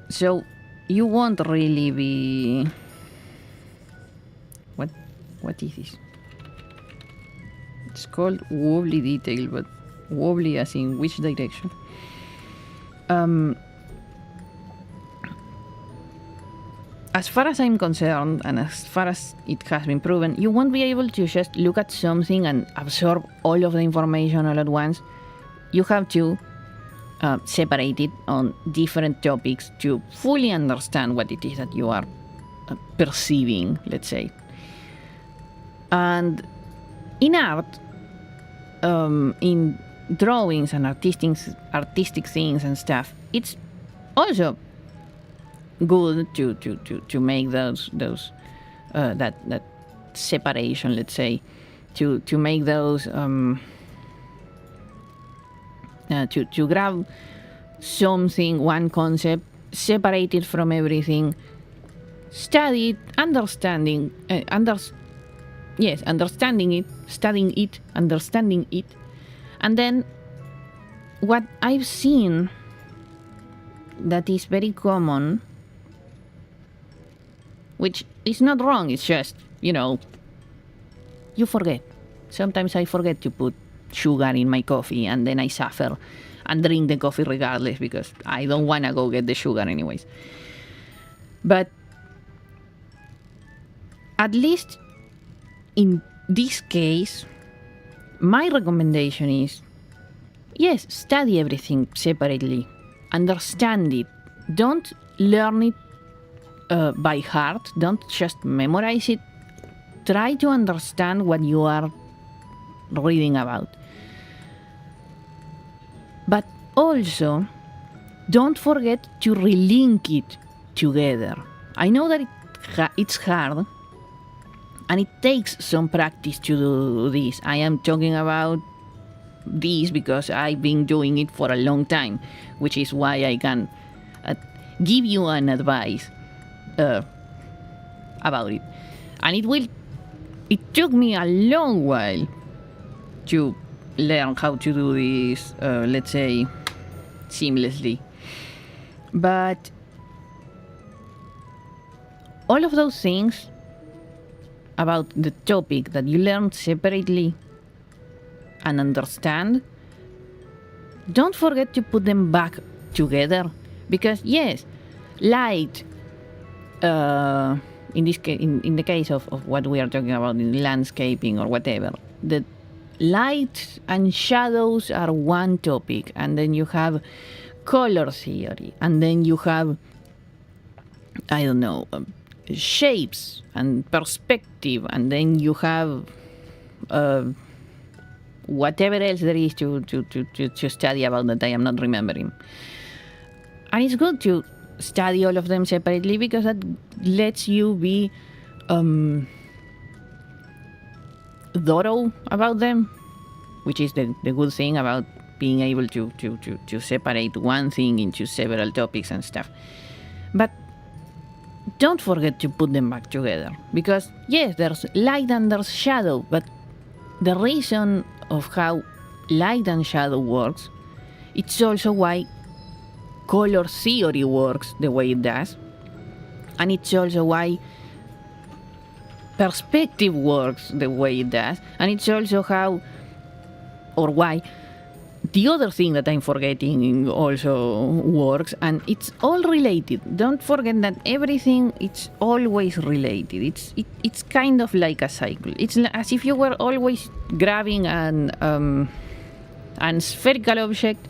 So you won't really be, what is this? It's called wobbly detail, but wobbly as in which direction? As far as I'm concerned, and as far as it has been proven, you won't be able to just look at something and absorb all of the information all at once. You have to separate it on different topics to fully understand what it is that you are perceiving, let's say. And in art, in drawings and artistic things and stuff, it's also good to make those that separation, let's say, to make those to grab something, one concept, separate it from everything, study it, understanding it, studying it, understanding it. And then what I've seen that is very common, which is not wrong, it's just, you forget. Sometimes I forget to put sugar in my coffee, and then I suffer and drink the coffee regardless because I don't want to go get the sugar anyways. But at least in this case, my recommendation is, yes, study everything separately. Understand it. Don't learn it by heart. Don't just memorize it. Try to understand what you are reading about. But also, don't forget to relink it together. I know that it's hard, and it takes some practice to do this. I am talking about this because I've been doing it for a long time, which is why I can give you an advice about it. And it took me a long while to learn how to do this, let's say, seamlessly. But all of those things about the topic that you learn separately and understand, don't forget to put them back together. Because yes, light, in this case, in the case of what we are talking about in landscaping or whatever, the light and shadows are one topic, and then you have color theory, and then you have, I don't know, shapes and perspective, and then you have whatever else there is to study about that I am not remembering. And it's good to study all of them separately because that lets you be thorough about them, which is the good thing about being able to separate one thing into several topics and stuff. But don't forget to put them back together, because yes, there's light and there's shadow, but the reason of how light and shadow works, it's also why color theory works the way it does, and it's also why perspective works the way it does, and it's also how, or why, the other thing that I'm forgetting also works, and it's all related. Don't forget that everything, it's always related. It's kind of like a cycle. It's as if you were always grabbing an spherical object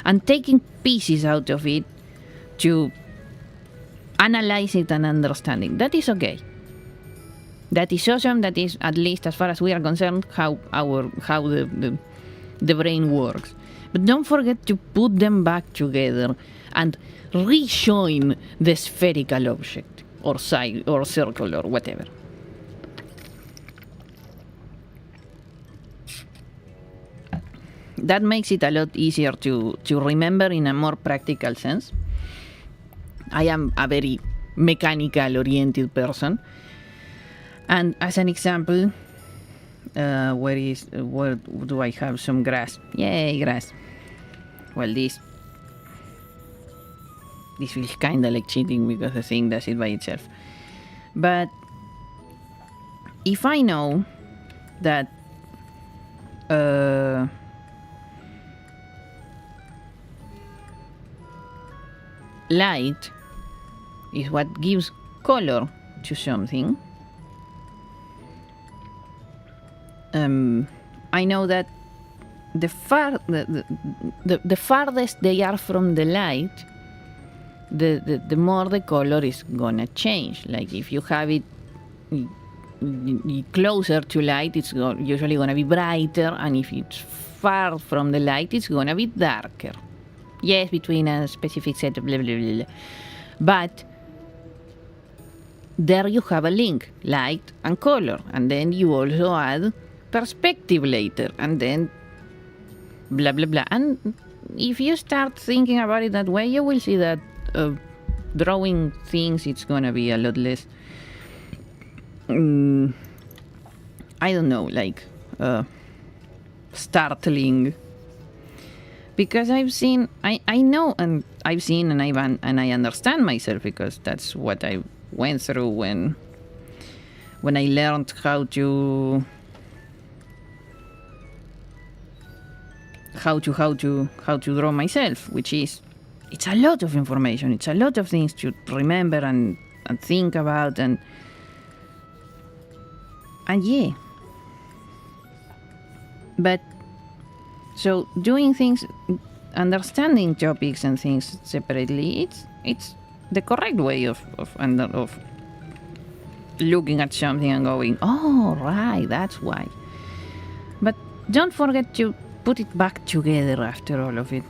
and taking pieces out of it to analyze it and understand it. That is okay. That is awesome. That is, at least as far as we are concerned, how the brain works. But don't forget to put them back together and rejoin the spherical object or circle or whatever. That makes it a lot easier to remember in a more practical sense. I am a very mechanical oriented person, and as an example, where do I have some grass? Yay, grass. Well, this feels kinda like cheating because the thing does it by itself. But if I know that light is what gives color to something, I know that the farthest they are from the light, the more the color is gonna change. Like if you have it closer to light, it's usually going to be brighter, and if it's far from the light, it's going to be darker. Yes, between a specific set of blah, blah, blah, blah. But there you have a link, light and color, and then you also add perspective later, and then blah, blah, blah. And if you start thinking about it that way, you will see that drawing things, it's going to be a lot less, I don't know, like startling. Because I've seen, I know, and I've seen, and I understand myself, because that's what I went through when I learned how to draw myself, which is, it's a lot of information, it's a lot of things to remember and think about, and yeah. But so doing things, understanding topics and things separately, it's the correct way of looking at something and going, oh right, that's why. But don't forget to put it back together after all of it.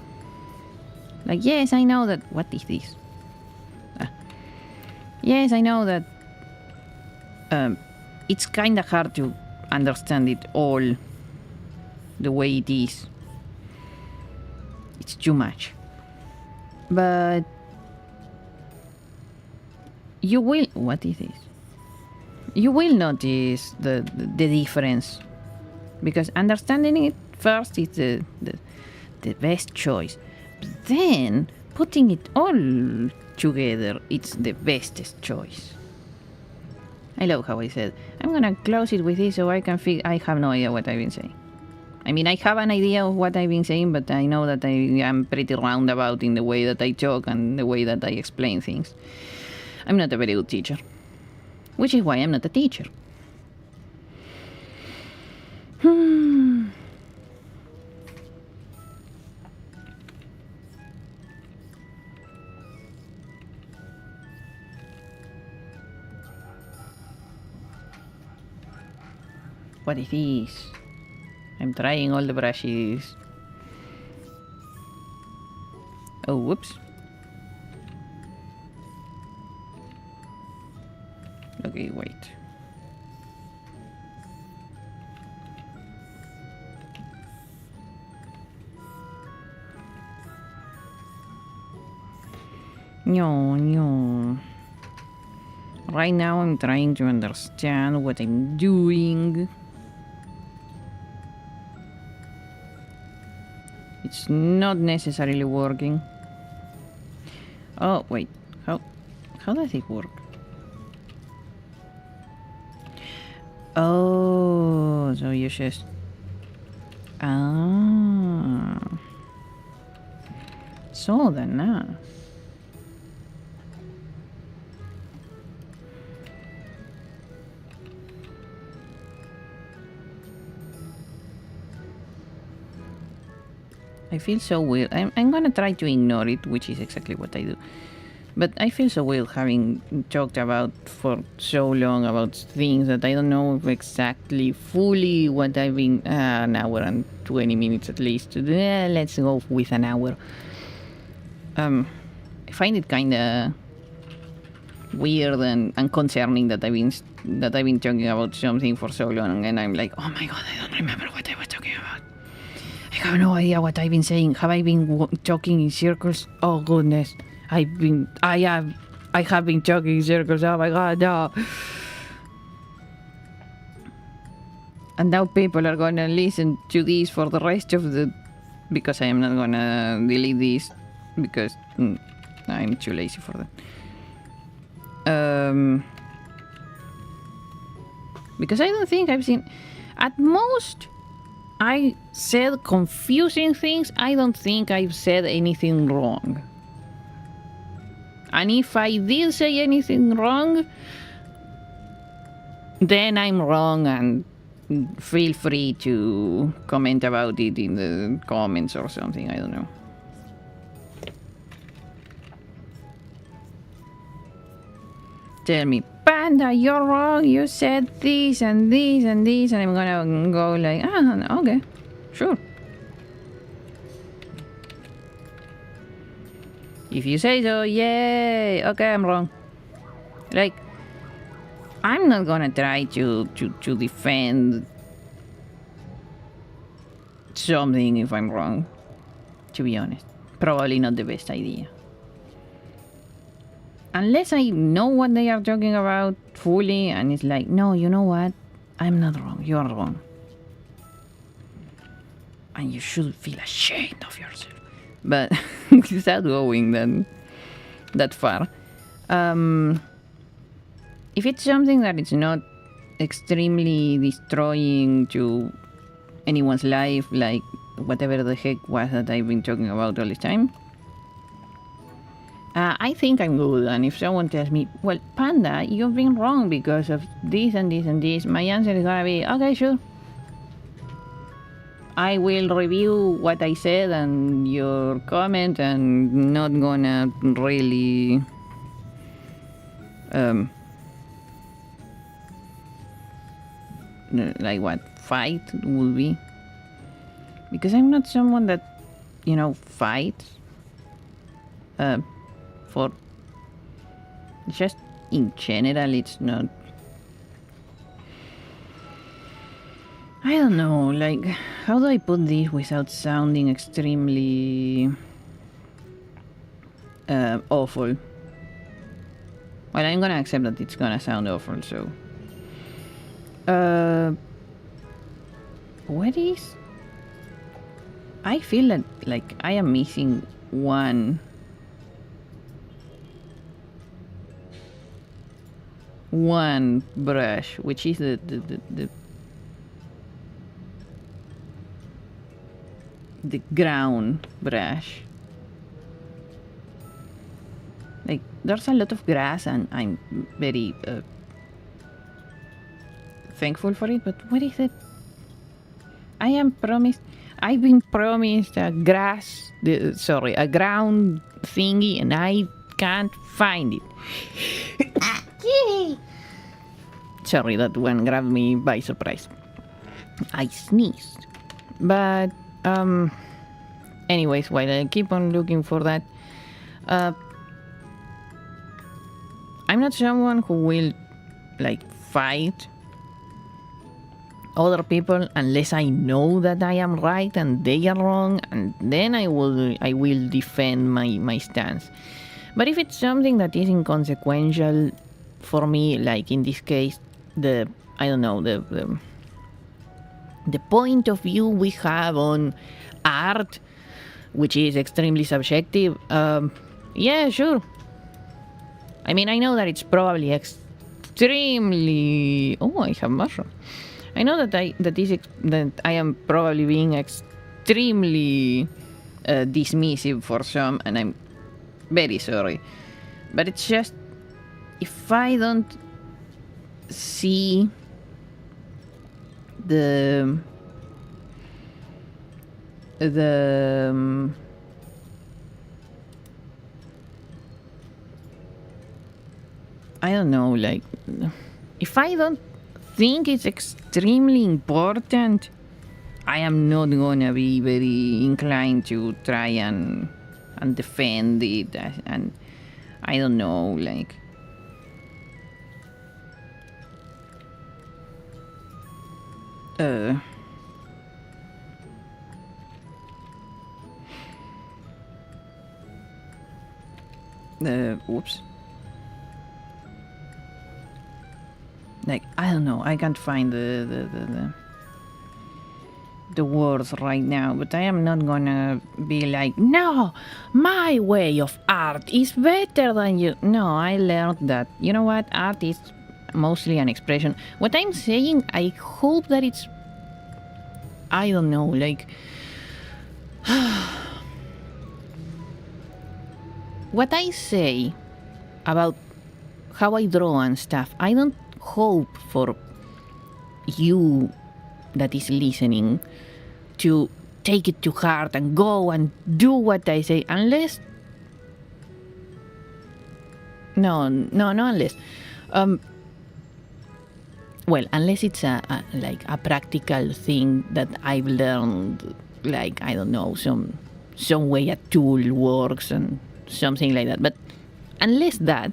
Like, yes, I know that. What is this? Yes, I know that it's kind of hard to understand it all the way it is. It's too much. But you will. What is this? You will notice the difference, because understanding it first is the best choice. But then putting it all together, it's the bestest choice. I love how I said, I'm gonna close it with this so I can figure. I have no idea what I've been saying. I mean, I have an idea of what I've been saying, but I know that I am pretty roundabout in the way that I talk and the way that I explain things. I'm not a very good teacher, which is why I'm not a teacher. What is this? I'm trying all the brushes. Oh, whoops. Okay, wait. No. Right now I'm trying to understand what I'm doing. It's not necessarily working. Oh, wait. How does it work? Oh, so you just... Sådana. I feel so weird. I'm gonna try to ignore it, which is exactly what I do. But I feel so weird having talked about for so long about things that I don't know exactly fully what I've been... an hour and 20 minutes at least. Let's go with an hour. I find it kind of weird and concerning that I've been talking about something for so long, and I'm like, oh my god, I don't remember what I was talking about. I have no idea what I've been saying. Have I been talking in circles? Oh goodness, I have been talking in circles. Oh my god, no. And now people are gonna listen to this for the rest of the... because I am not gonna delete this because I'm too lazy for that. Because I don't think I've seen... At most, I said confusing things. I don't think I've said anything wrong. And if I did say anything wrong, then I'm wrong, and feel free to comment about it in the comments or something. I don't know. Tell me, Panda, you're wrong. You said this and this and this. And I'm gonna go like, okay, sure. If you say so, yay. Okay, I'm wrong. Like, I'm not gonna try to defend something if I'm wrong, to be honest. Probably not the best idea. Unless I know what they are talking about fully and it's like, no, you know what? I'm not wrong. You're wrong. And you should feel ashamed of yourself. But without going that far. If it's something that it's not extremely destroying to anyone's life, like whatever the heck was that I've been talking about all this time, I think I'm good. And if someone tells me, well, Panda, you've been wrong because of this and this and this, my answer is gonna be, okay, sure. I will review what I said and your comment and not gonna really like what fight would be, because I'm not someone that fights for just in general. It's not, I don't know, like, how do I put this without sounding extremely awful? Well, I'm gonna accept that it's gonna sound awful, so what is, I feel that like I am missing one brush, which is the ground brush. Like, there's a lot of grass and I'm very thankful for it, but what is it? I've been promised a ground thingy, and I can't find it. Sorry, that one grabbed me by surprise. I sneezed. But, anyways, while I keep on looking for that, I'm not someone who will, like, fight other people unless I know that I am right and they are wrong, and then I will defend my stance. But if it's something that is inconsequential for me, like in this case, the point of view we have on art, which is extremely subjective, yeah, sure. I mean, I know that it's probably extremely... Oh, I have mushroom. I know that I am probably being extremely dismissive for some, and I'm very sorry. But it's just, if I don't see the I don't know, like, if I don't think it's extremely important, I am not gonna be very inclined to try and defend it, and I don't know, like, oops. Like, I don't know, I can't find the words right now, but I am not gonna be like, no, my way of art is better than you. No, I learned that, you know what, art is mostly an expression. What I'm saying, I hope that it's, I don't know, like, what I say about how I draw and stuff, I don't hope for you that is listening to take it to heart and go and do what I say, unless unless Well, unless it's like a practical thing that I've learned, like, I don't know, some way a tool works and something like that. But unless that,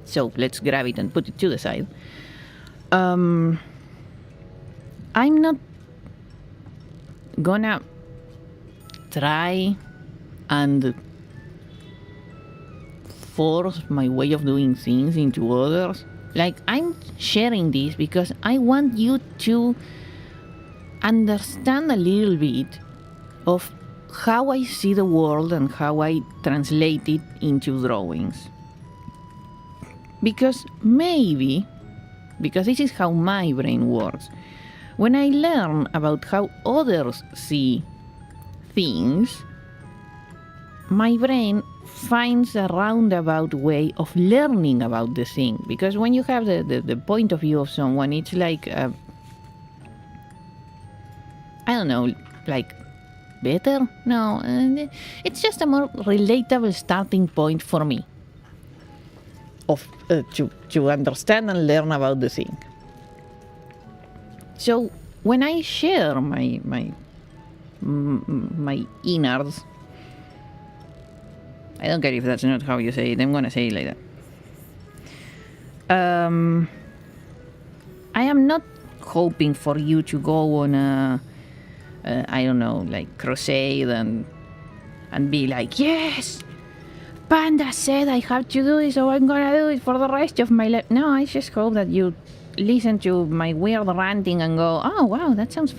so let's grab it and put it to the side. I'm not gonna try and force my way of doing things into others. Like, I'm sharing this because I want you to understand a little bit of how I see the world and how I translate it into drawings. Because maybe, because this is how my brain works, when I learn about how others see things, my brain finds a roundabout way of learning about the thing. Because when you have the point of view of someone, it's like, I don't know, like better? No, it's just a more relatable starting point for me of to understand and learn about the thing. So when I share my innards, I don't care if that's not how you say it, I'm gonna say it like that. I am not hoping for you to go on a I don't know, like crusade and be like, yes, Panda said I have to do this, so I'm gonna do it for the rest of my life. No, I just hope that you listen to my weird ranting and go, oh wow, that sounds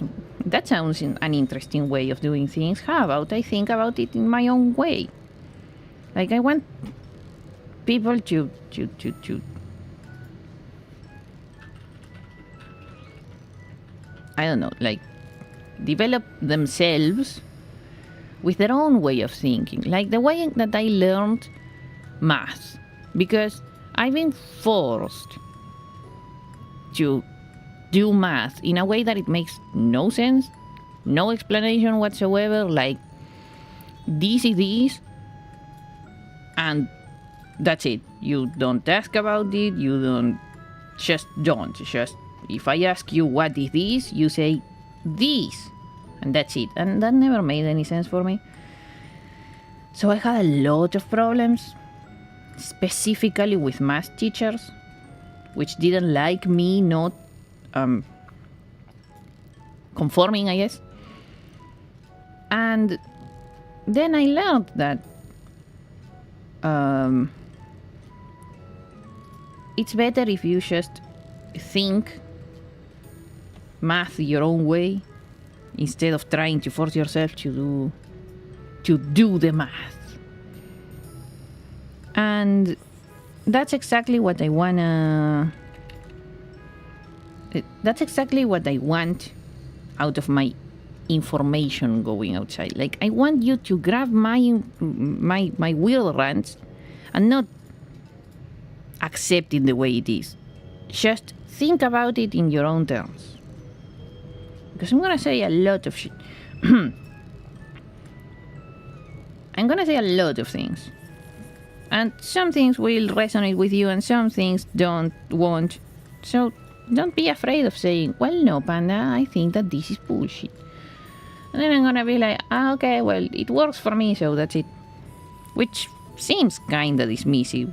an interesting way of doing things. How about I think about it in my own way? Like, I want people to I don't know, like, develop themselves with their own way of thinking. Like the way that I learned math. Because I've been forced to do math in a way that it makes no sense, no explanation whatsoever. Like, this is this, and that's it. You don't ask about it, you don't. Just, if I ask you what is this, you say this, and that's it. And that never made any sense for me. So I had a lot of problems, specifically with math teachers, which didn't like me not conforming, I guess. And then I learned that it's better if you just think math your own way instead of trying to force yourself to do the math. And that's exactly what I wanna. That's exactly what I want out of my information going outside. Like, I want you to grab my weird rants and not accept it the way it is. Just think about it in your own terms. Because I'm gonna say a lot of shit. I'm gonna say a lot of things. And some things will resonate with you and some things won't. So don't be afraid of saying, well, no, Panda, I think that this is bullshit. And then I'm gonna be like, okay, well, it works for me, so that's it. Which seems kinda dismissive.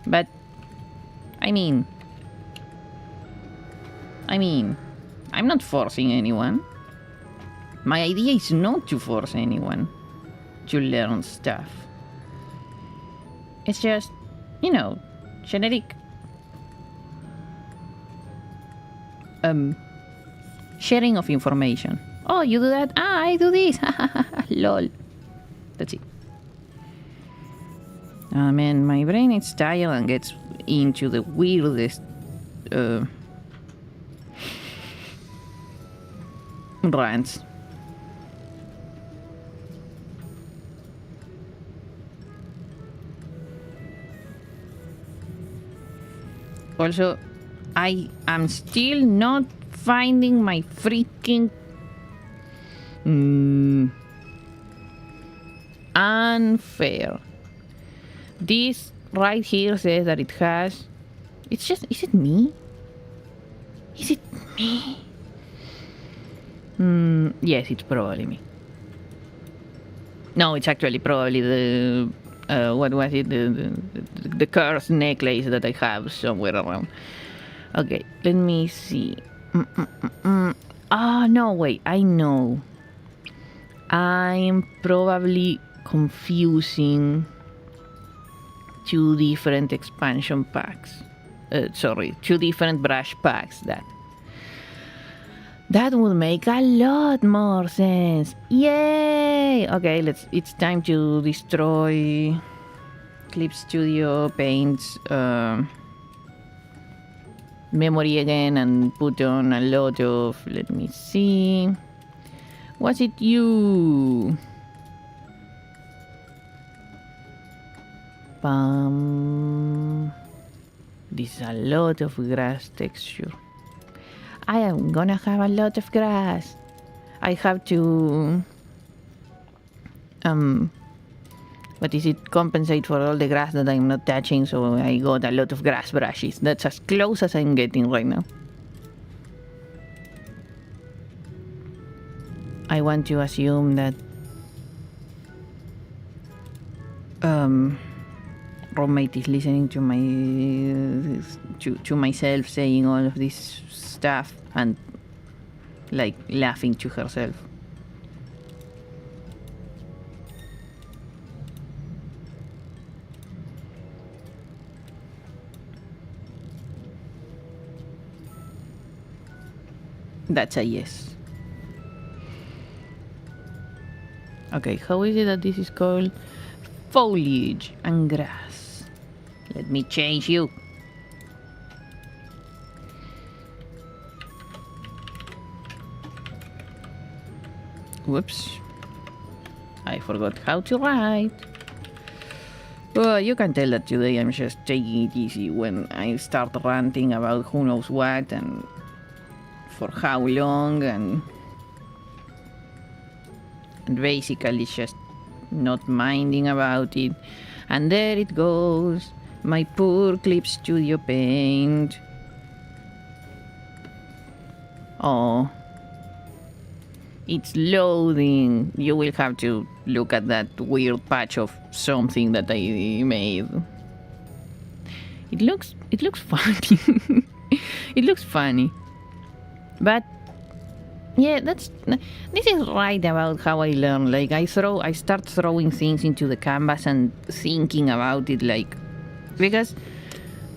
But, I mean, I'm not forcing anyone. My idea is not to force anyone to learn stuff. It's just, generic sharing of information. Oh, you do that? I do this. Lol. That's it. Oh man, my brain is tired and gets into the weirdest rants. Also, I am still not finding my freaking unfair. This right here says that it has. It's just. Is it me? Is it me? Yes, it's probably me. No, it's actually probably the what was it? The cursed necklace that I have somewhere around. Okay, let me see. Ah, no, wait, I know. I'm probably confusing two different expansion packs. Two different brush packs. That would make a lot more sense. Yay! Okay, it's time to destroy Clip Studio Paint's memory again and put on a lot of, let me see. Was it you? Bum. This is a lot of grass texture. I am gonna have a lot of grass. I have to what is it, compensate for all the grass that I'm not touching, so I got a lot of grass brushes. That's as close as I'm getting right now. I want to assume that roommate is listening to my to myself saying all of this stuff and like laughing to herself. That's a yes. Okay, how is it that this is called? Foliage and grass. Let me change you. Whoops. I forgot how to write. Well, you can tell that today I'm just taking it easy when I start ranting about who knows what and for how long and basically just not minding about it. And there it goes, my poor Clip Studio Paint. Oh, it's loading. You will have to look at that weird patch of something that I made. It looks funny. It looks funny. But yeah, this is right about how I learn. Like I start throwing things into the canvas and thinking about it, like, because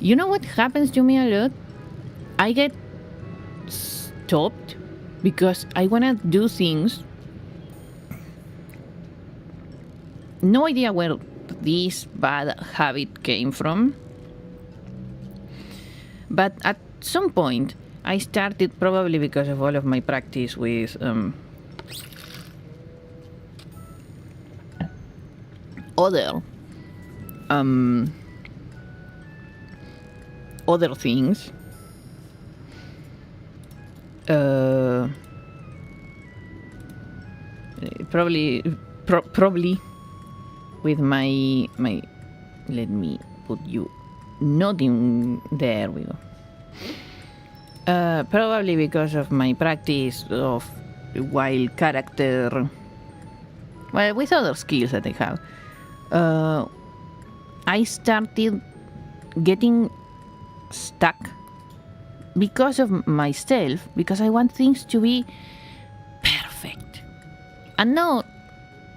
you know what happens to me a lot? I get stopped because I wanna do things. No idea where this bad habit came from, but at some point I started, probably because of all of my practice with other things. Probably with my. Let me put you not in. There we go. Probably because of my practice of wild character, well, with other skills that I have, I started getting stuck because of myself, because I want things to be perfect. And no,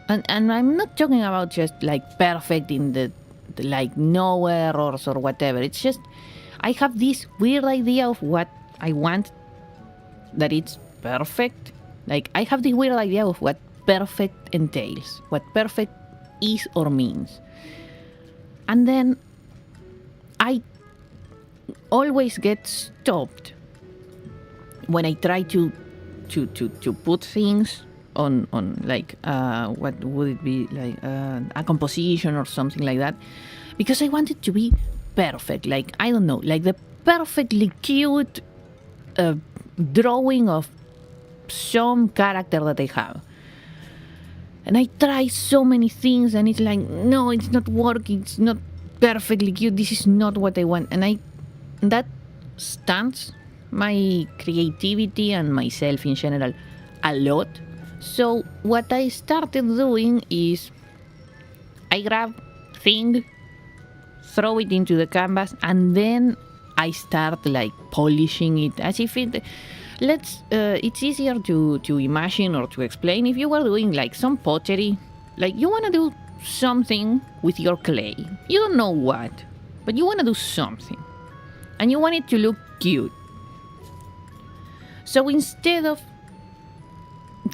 and I'm not talking about just like perfect in the like no errors or whatever. It's just I have this weird idea of what I want, that it's perfect. Like I have this weird idea of what perfect entails, what perfect is or means. And then I always get stopped when I try to put things on like what would it be, like a composition or something like that, because I want it to be perfect. Like, I don't know, like the perfectly cute drawing of some character that I have. And I try so many things and it's like, no, it's not working, it's not perfectly cute, this is not what I want. And that stance my creativity and myself in general a lot. So what I started doing is I grab thing, throw it into the canvas, and then I start like polishing it as if it. It's easier to imagine or to explain if you were doing like some pottery, like you want to do something with your clay. You don't know what, but you want to do something, and you want it to look cute. So instead of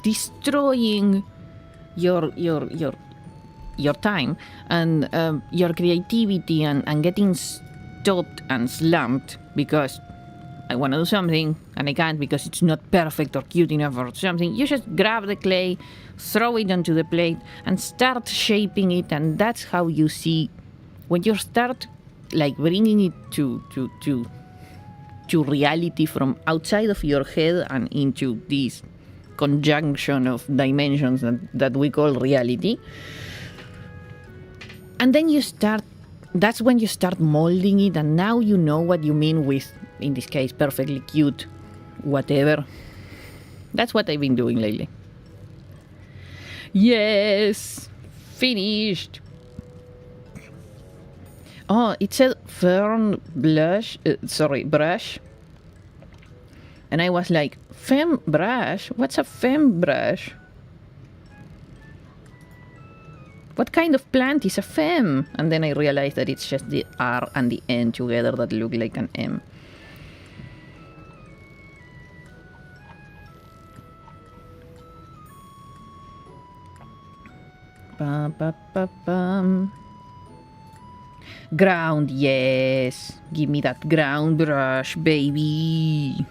destroying your time and your creativity and getting stopped and slumped because I want to do something and I can't because it's not perfect or cute enough or something, you just grab the clay, throw it onto the plate and start shaping it. And that's how you see when you start like bringing it to reality from outside of your head and into this conjunction of dimensions that we call reality. And then that's when you start molding it, and now you know what you mean with, in this case, perfectly cute, whatever. That's what I've been doing lately. Yes! Finished! Oh, it said fern brush. And I was like, fem brush? What's a fem brush? What kind of plant is a fem? And then I realized that it's just the R and the N together that look like an M. Ba-ba-ba-bum. Ground, yes. Give me that ground brush, baby.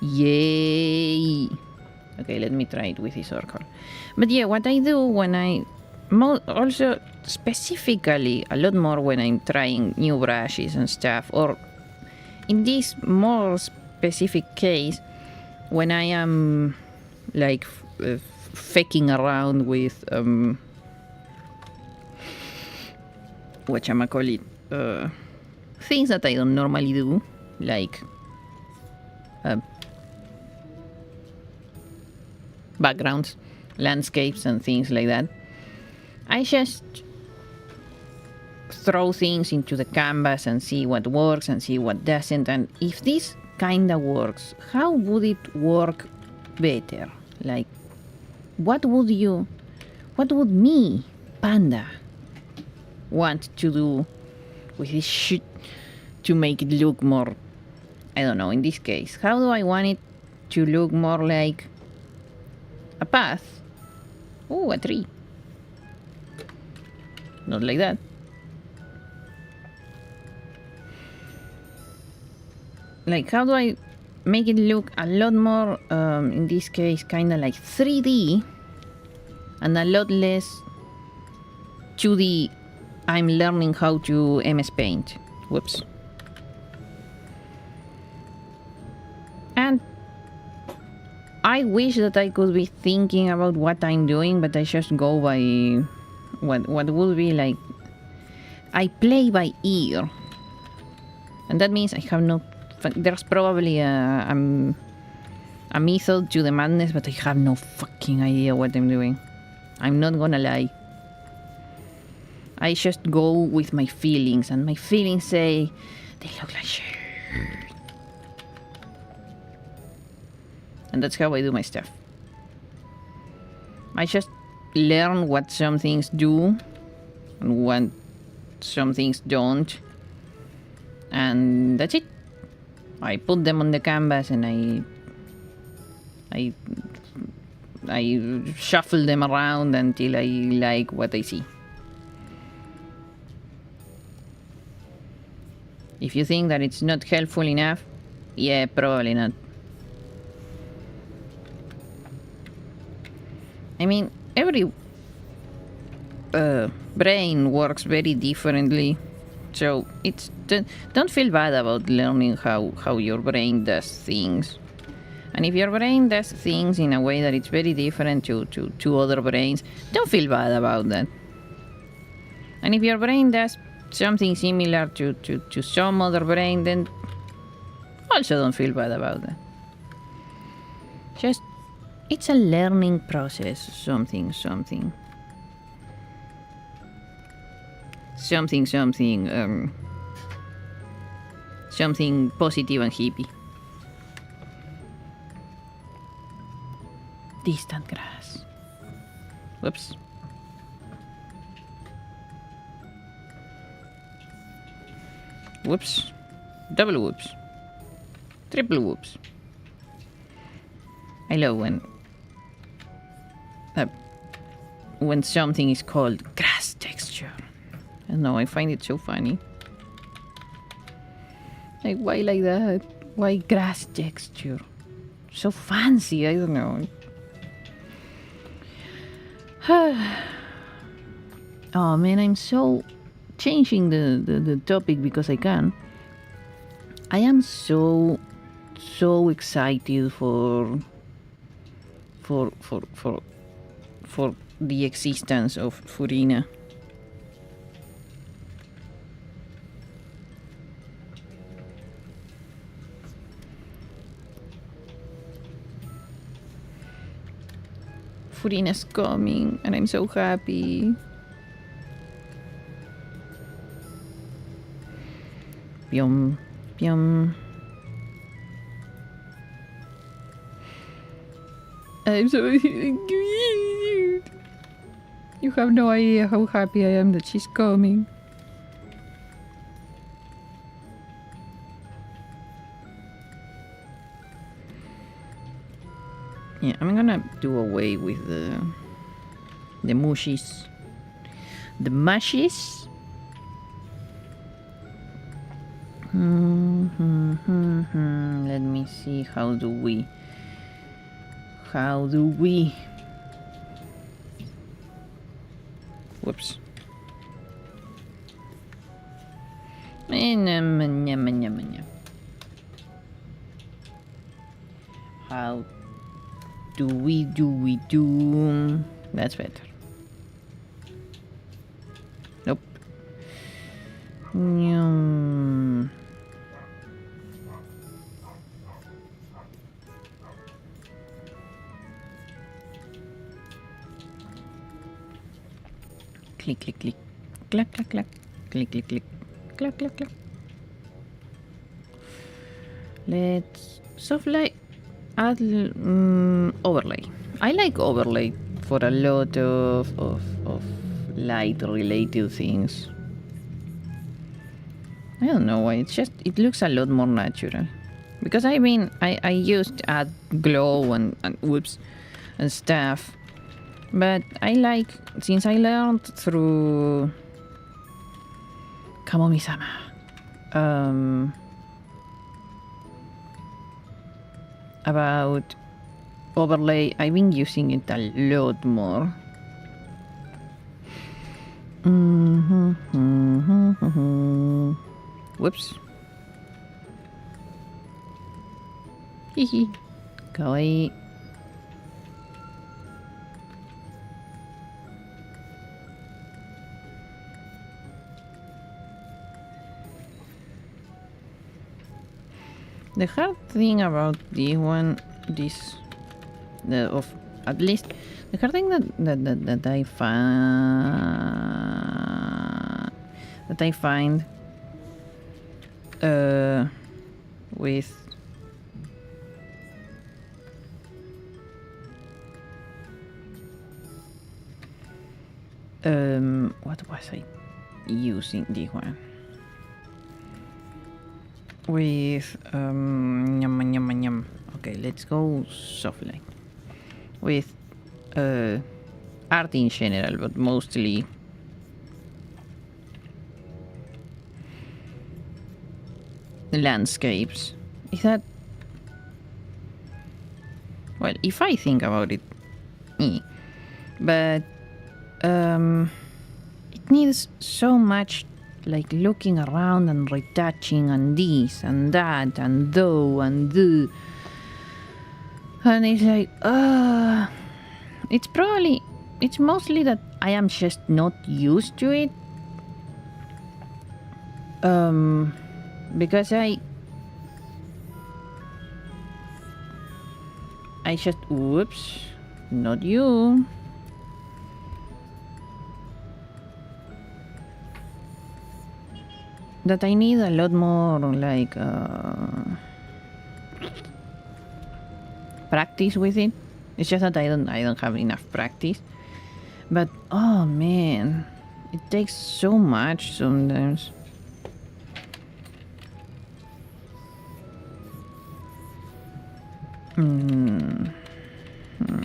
Yay. Okay, let me try it with this circle. But yeah, what I do when I... also specifically a lot more when I'm trying new brushes and stuff, or in this more specific case, when I am like faking around with whatchamacallit, things that I don't normally do, like backgrounds, landscapes and things like that. I just throw things into the canvas and see what works and see what doesn't, and if this kinda works, how would it work better? Like, what would me, Panda, want to do with this shit to make it look more, I don't know, in this case, how do I want it to look more like a path? Oh, a tree. Not like that. Like, how do I make it look a lot more, in this case, kind of like 3D and a lot less 2D? I'm learning how to MS Paint. Whoops. And I wish that I could be thinking about what I'm doing, but I just go by what would be like. I play by ear, and that means I have no. There's probably a method to the madness, but I have no fucking idea what I'm doing. I'm not gonna lie. I just go with my feelings, and my feelings say they look like shit. And that's how I do my stuff. I just learn what some things do and what some things don't, and that's it. I put them on the canvas and I shuffle them around until I like what I see. If you think that it's not helpful enough, yeah, probably not. I mean, every brain works very differently, so don't feel bad about learning how your brain does things. And if your brain does things in a way that it's very different to other brains, don't feel bad about that. And if your brain does something similar to some other brain, then also don't feel bad about that. Just, it's a learning process, something positive and hippie. Distant grass. Whoops. Whoops. Double whoops. Triple whoops. I love when something is called grass texture. I don't know, I find it so funny. Like, why like that? Why grass texture? So fancy, I don't know. Oh man, I'm so changing the topic because I can. I am so excited for the existence of Furina. Furina's coming and I'm so happy. Pyom, pyom. I'm so cute. You have no idea how happy I am that she's coming. Yeah, I'm gonna do away with the mushies. The mushies. Let me see, how do we whoops. How do we do? That's better. Nope. Click, click, click. Clack, clack, clack. Click, click, click. Clack, clack, clack. Let's soft light add overlay. I like overlay for a lot of light related things. I don't know why, it looks a lot more natural. Because I mean, I used to add glow and whoops and stuff. But I like, since I learned through Kamomi-sama, about overlay, I've been using it a lot more. Whoops. Hehe. Kawaii. The hard thing about this one, at least the hard thing that I find with what was I using this one? With okay, let's go softly with art in general, but mostly landscapes. Is that, well, if I think about it, but it needs so much, like, looking around and retouching and this and that and though and do, and it's like it's mostly that I am just not used to it. Because I just, whoops, not you. That I need a lot more, like, practice with it. It's just that I don't have enough practice. But, oh man, it takes so much sometimes.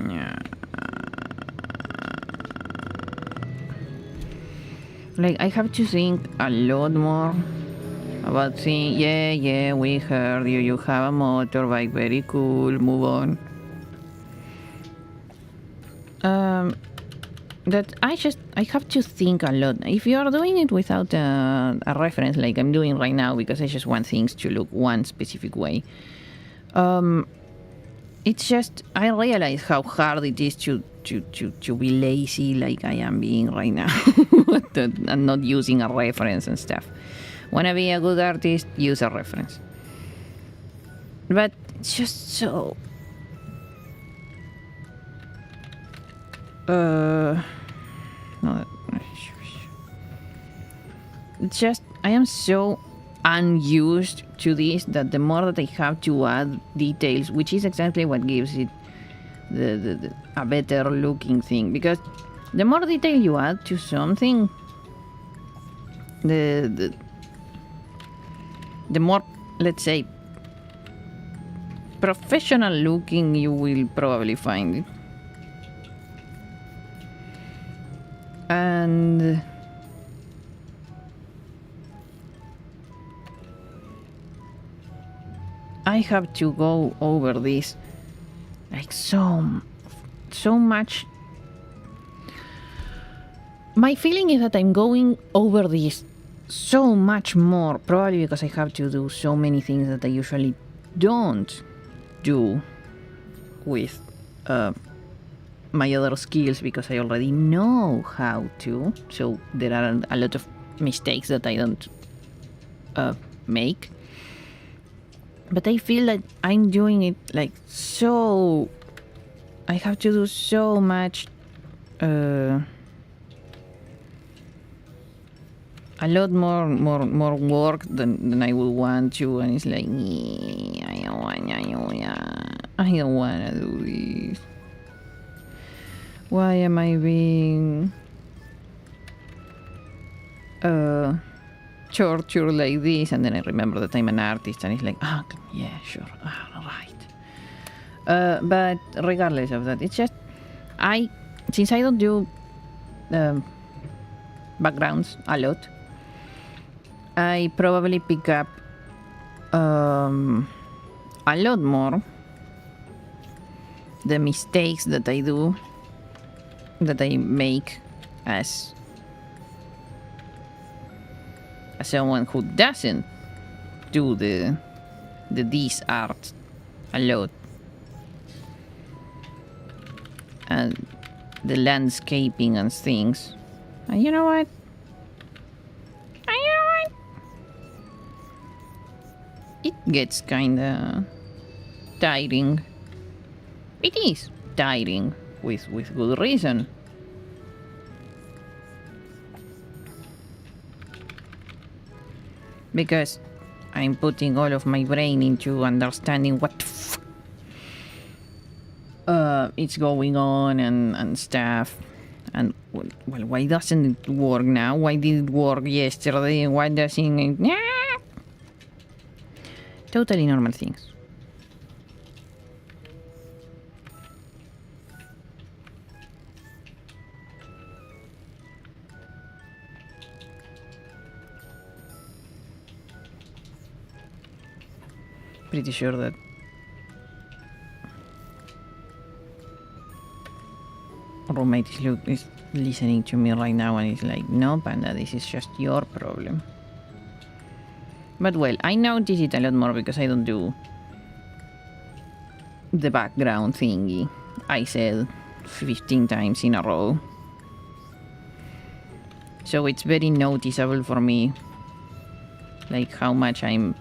Yeah. Like, I have to think a lot more about saying, yeah, we heard you. You have a motorbike, very cool. Move on. That I have to think a lot. If you are doing it without a reference, like I'm doing right now, because I just want things to look one specific way. It's just, I realize how hard it is to be lazy like I am being right now and not using a reference and stuff. Wanna be a good artist, use a reference. But it's just so... no, it's just, I am so unused to this that the more that I have to add details, which is exactly what gives it a better looking thing, because the more detail you add to something, the more, let's say, professional looking you will probably find it. And I have to go over this like so much. My feeling is that I'm going over this so much more, probably because I have to do so many things that I usually don't do with my other skills, because I already know how to. So there are a lot of mistakes that I don't make. But I feel that I'm doing it like so... I have to do so much... a lot more work than I would want to, and it's like... I don't wanna do this. Why am I being... torture like this? And then I remember that I'm an artist, and it's like, yeah, sure, right. But regardless of that, it's just, since I don't do backgrounds a lot, I probably pick up a lot more the mistakes that I do, that I make as someone who doesn't do this art a lot, and the landscaping and things. And you know what? It gets kinda tiring. It is tiring with good reason. Because I'm putting all of my brain into understanding what it's going on and stuff. And, well, why doesn't it work now? Why did it work yesterday? Why doesn't it... Totally normal things. Pretty sure that roommate is listening to me right now, and is like, no, Panda, this is just your problem. But well, I notice it a lot more because I don't do the background thingy I said 15 times in a row. So it's very noticeable for me Like how much I'm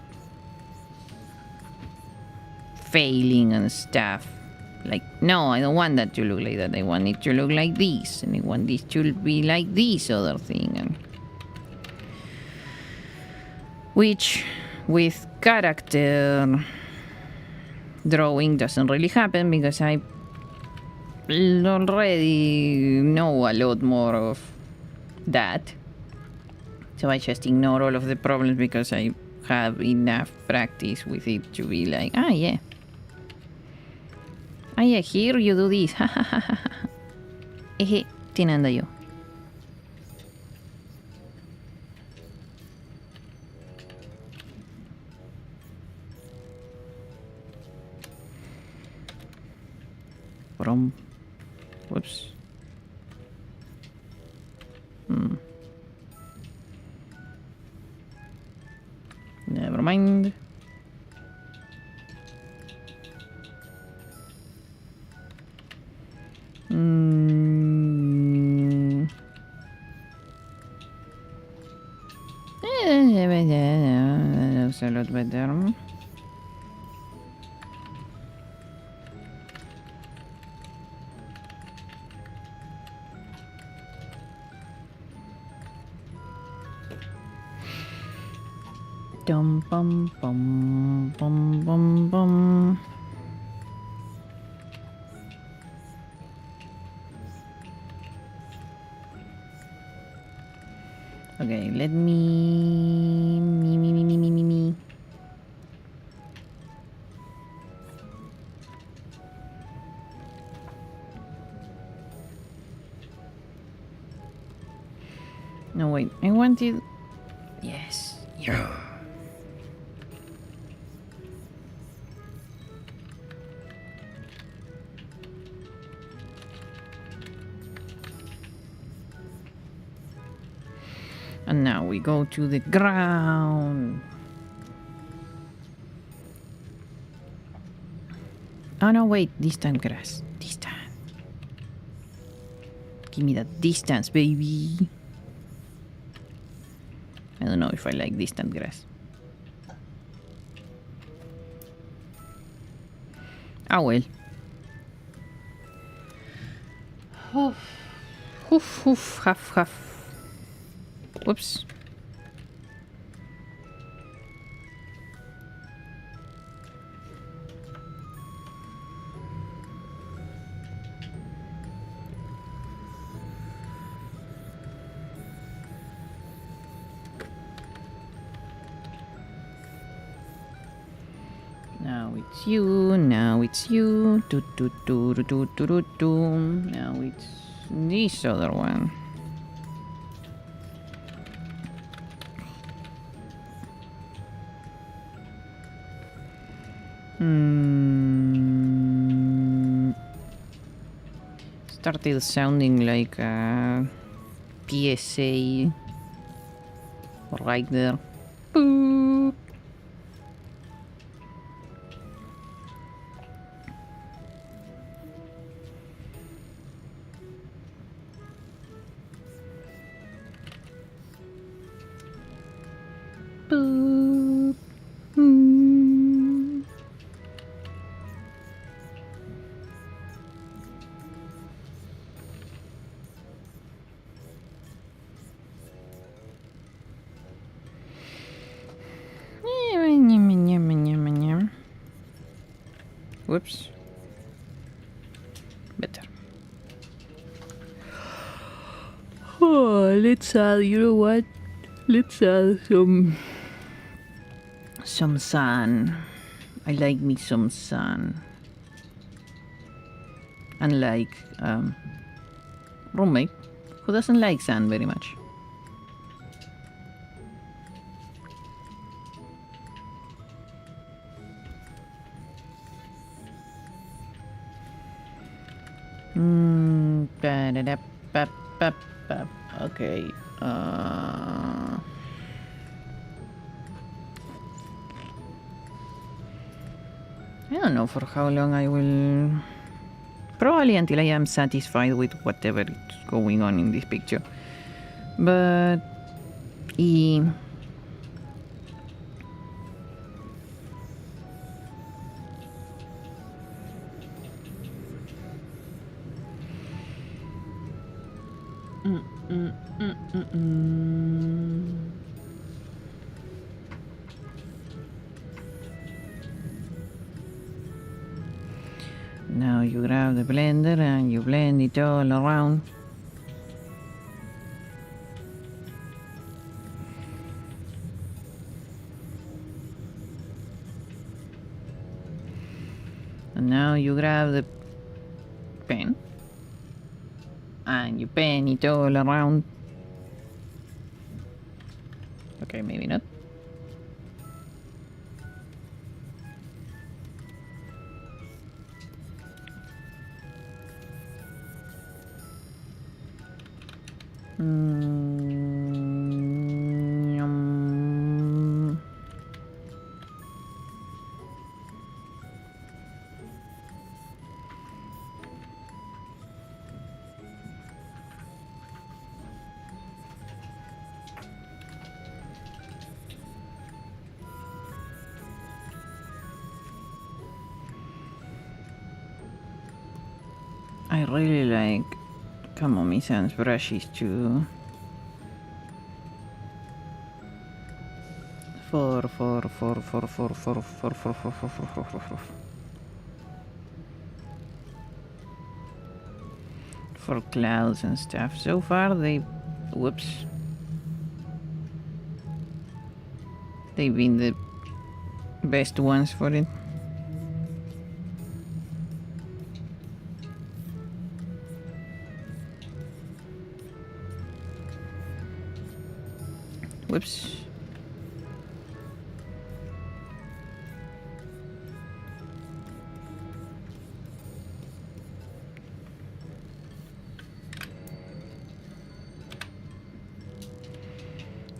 failing and stuff. Like, no, I don't want that to look like that. I want it to look like this. And I want this to be like this other thing. And which, with character drawing, doesn't really happen because I already know a lot more of that. So I just ignore all of the problems because I have enough practice with it to be like, ah, yeah. Ah, yeah, here you do this. Eje, tinando yo. From. Whoops. Never mind. That's a lot better. Dum bum bum bum bum bum. Okay, let me No, wait, I wanted. Yes. Yeah. And now we go to the ground. Oh no, wait, distant grass. Distant. Give me that distance, baby. I don't know if I like distant grass. Ah, well. Oof, oof, oof, huff, huff. Whoops. Now it's you, now it's you. Do, do, do, do, do, do, do, do. Now it's this other one. Started sounding like a PSA right there. Boop. Boop. Whoops. Better. Oh, let's add, you know what? Let's add some sun. I like me some sun. Unlike roommate, who doesn't like sun very much. Okay. I don't know for how long I will. Probably until I am satisfied with whatever is going on in this picture. But Now you grab the blender and you blend it all around. And now you grab the pen and you pen it all around. Okay, maybe not. Yum. I really like Kamami-san's brushes too. For clouds and stuff. So far they've been the best ones for it. Whoops.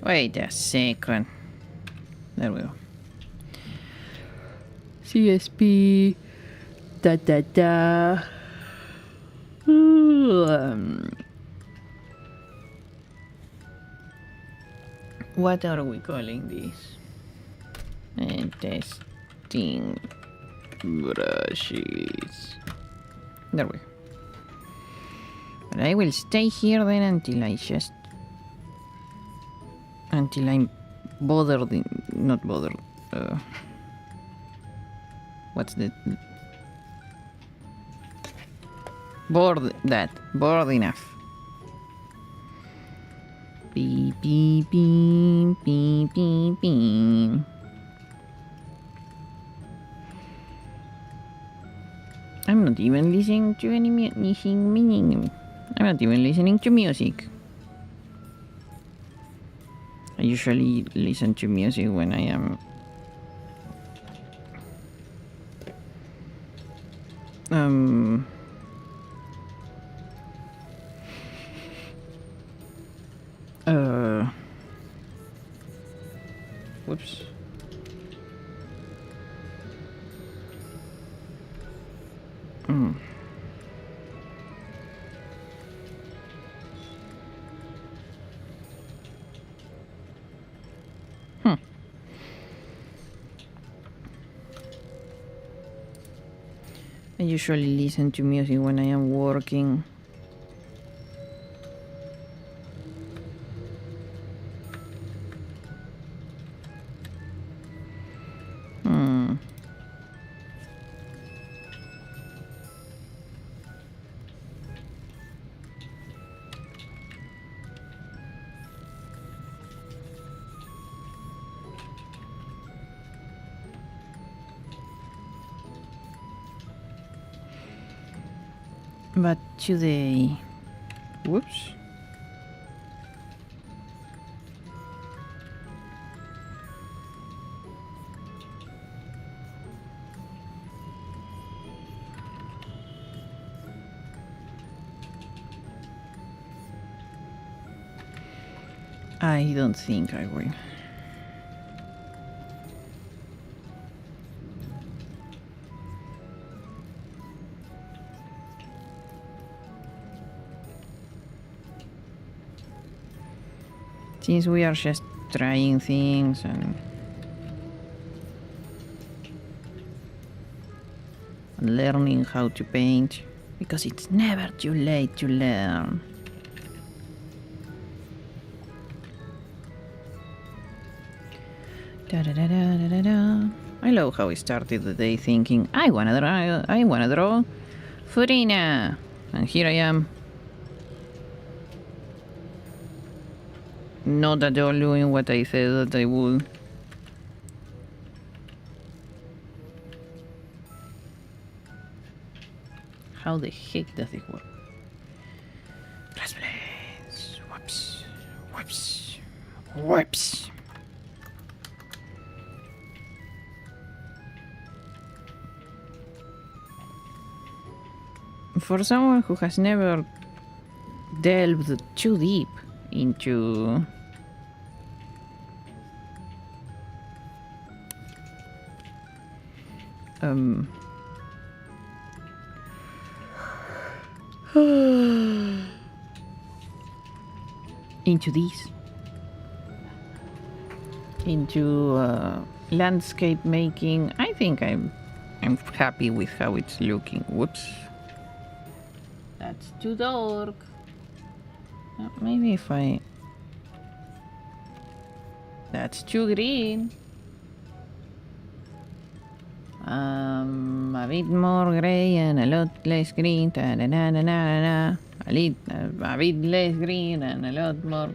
Wait a second. There we go. CSP. Da da da. What are we calling this? And testing brushes. There we go. But I will stay here then until I'm bothered. Not bothered. What's the bored enough. Beep beep beep beep beep beep. I'm not even listening to any music. I'm not even listening to music. I usually listen to music when I am whoops. I usually listen to music when I am working. But today, whoops. I don't think I will. Since we are just trying things and learning how to paint, because it's never too late to learn. Da-da-da-da-da-da. I love how I started the day thinking, I wanna draw Furina. And here I am. Not at all doing what I said that I would. How the heck does it work? Blades. Whoops. Whoops. Whoops. For someone who has never delved too deep into into these, into landscape making, I think I'm happy with how it's looking. Whoops, that's too dark. Maybe if that's too green. A bit more gray and a lot less green. A bit less green and a lot more.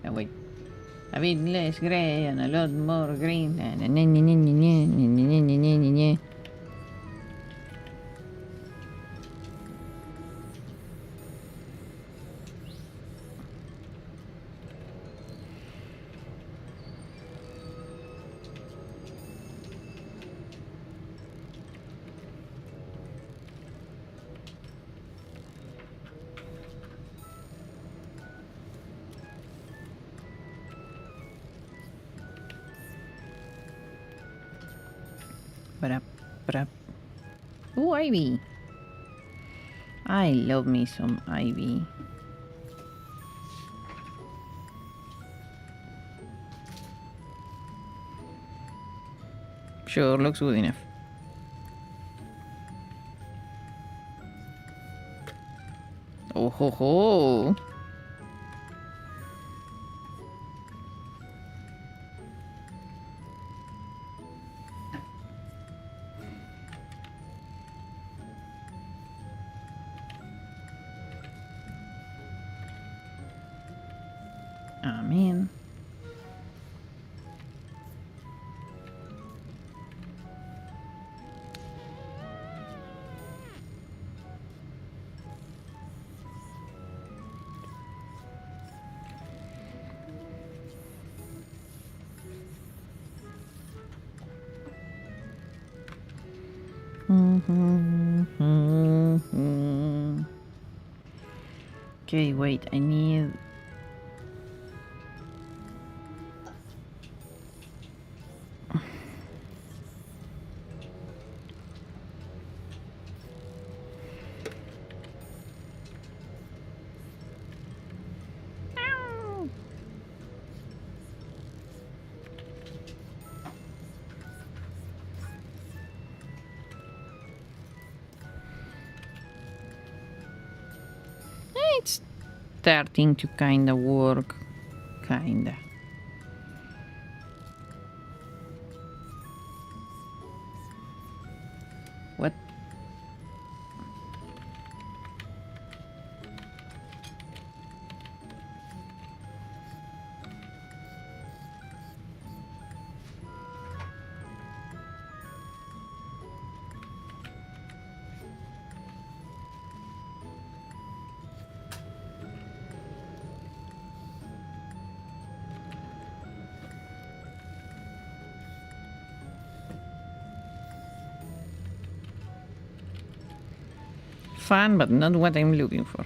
Oh, wait. A bit less gray and a lot more green. Ooh, ivy. I love me some ivy. Sure, looks good enough. Oh ho ho! Amen. Okay, wait, I need... It's starting to kinda work. Kinda. What? Fun, but not what I'm looking for.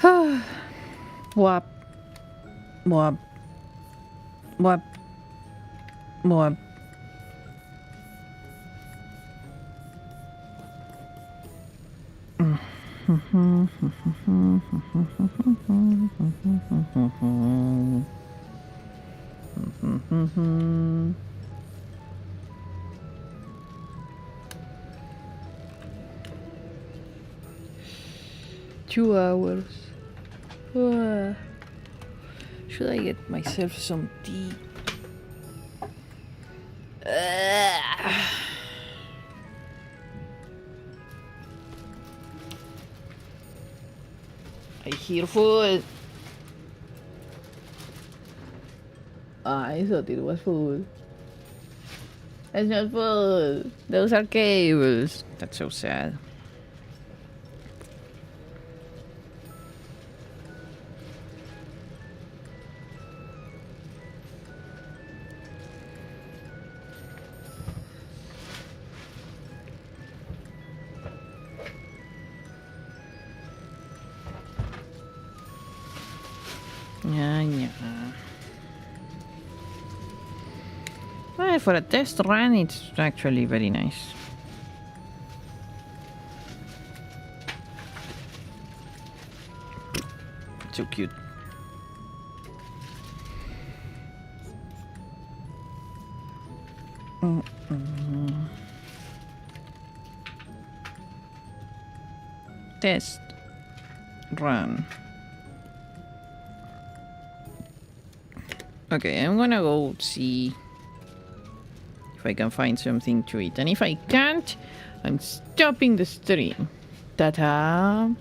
Wop. Wop. Wop. Wop. Two hours. Should I get myself some tea? I hear food. I thought it was food. It's not food. Those are cables. That's so sad. Yeah. Well, for a test run, it's actually very nice. So cute. Test run. Okay, I'm gonna go see if I can find something to eat. And if I can't, I'm stopping the stream. Ta-ta!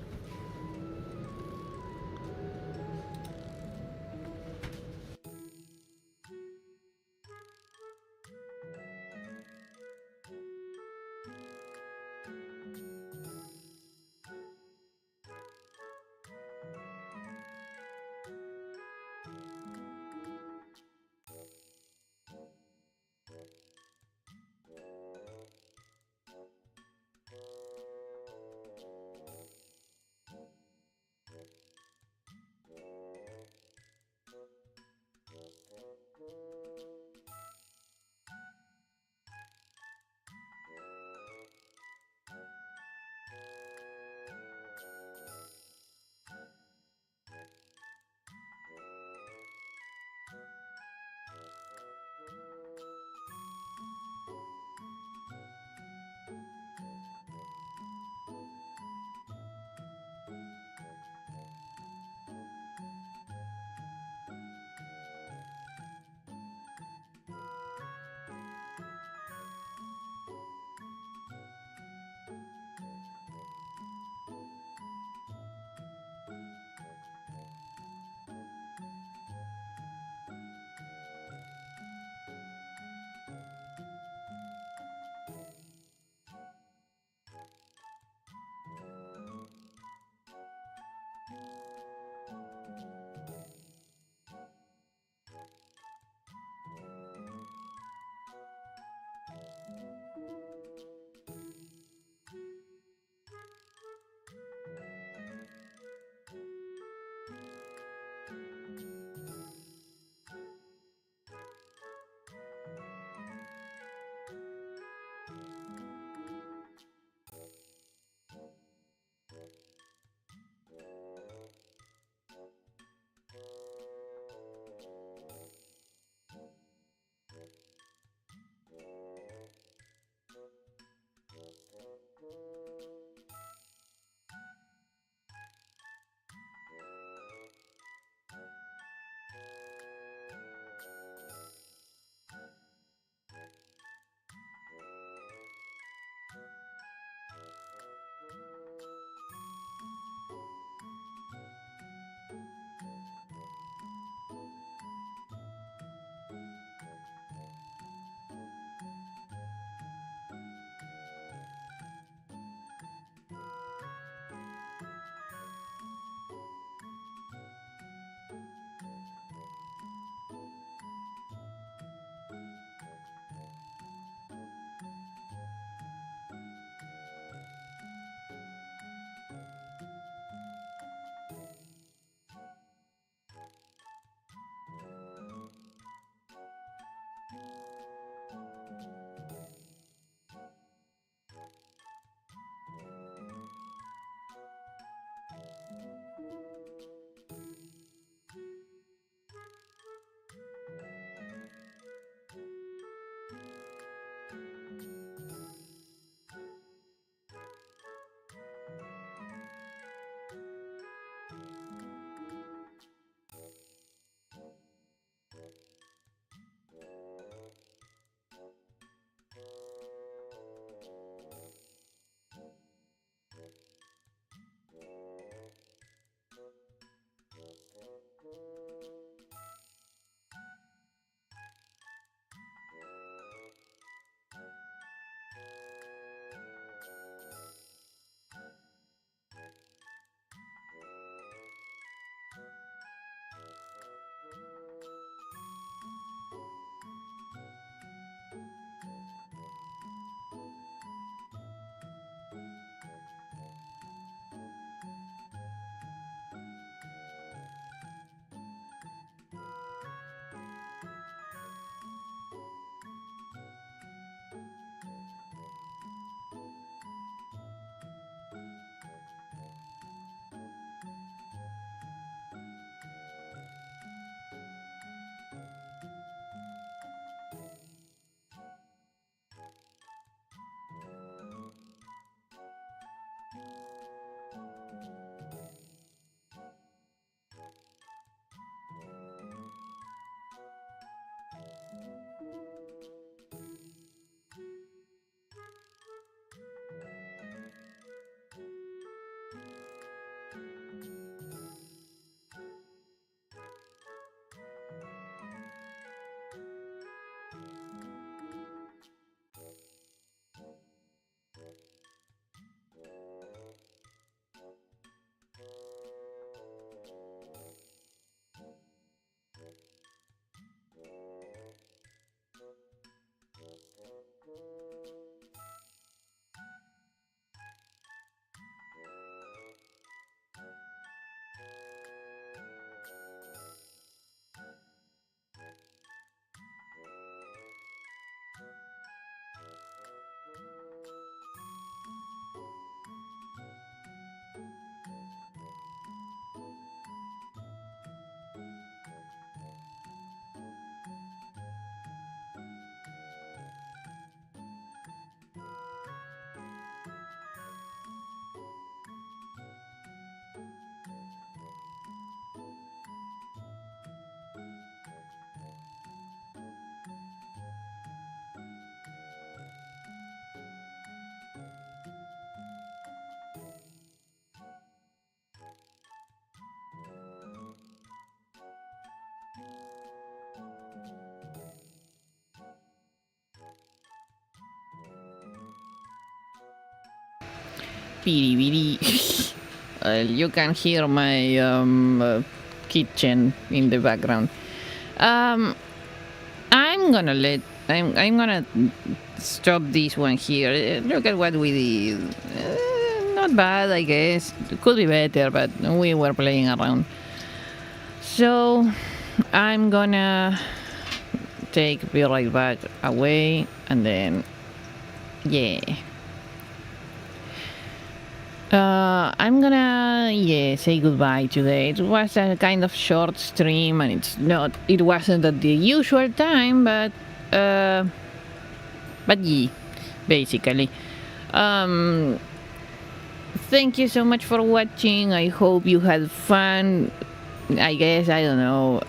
Piri piri. You can hear my kitchen in the background. I'm gonna stop this one here. Look at what we did. Not bad, I guess. It could be better, but we were playing around. So I'm gonna be right back away, and then yeah. I'm gonna say goodbye today. It was a kind of short stream, and it wasn't at the usual time, but yeah, basically. Thank you so much for watching. I hope you had fun. I guess, I don't know.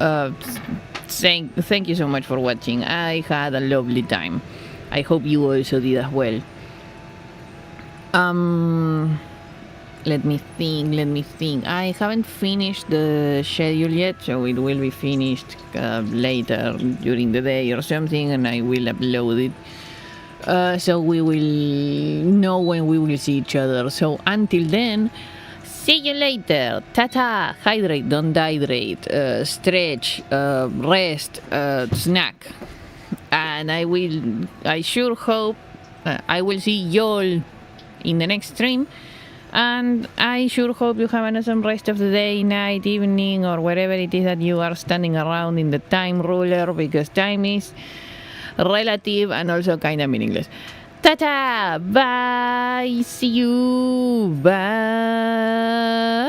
Thank you so much for watching. I had a lovely time. I hope you also did as well. Let me think. I haven't finished the schedule yet, so it will be finished later during the day or something, and I will upload it. So we will know when we will see each other. So until then, see you later. Ta-ta. Hydrate, don't dehydrate. Stretch, rest, snack. And I sure hope I will see y'all in the next stream. And I sure hope you have an awesome rest of the day, night, evening, or wherever it is that you are standing around in the time ruler, because time is relative and also kind of meaningless. Ta-ta! Bye! See you! Bye!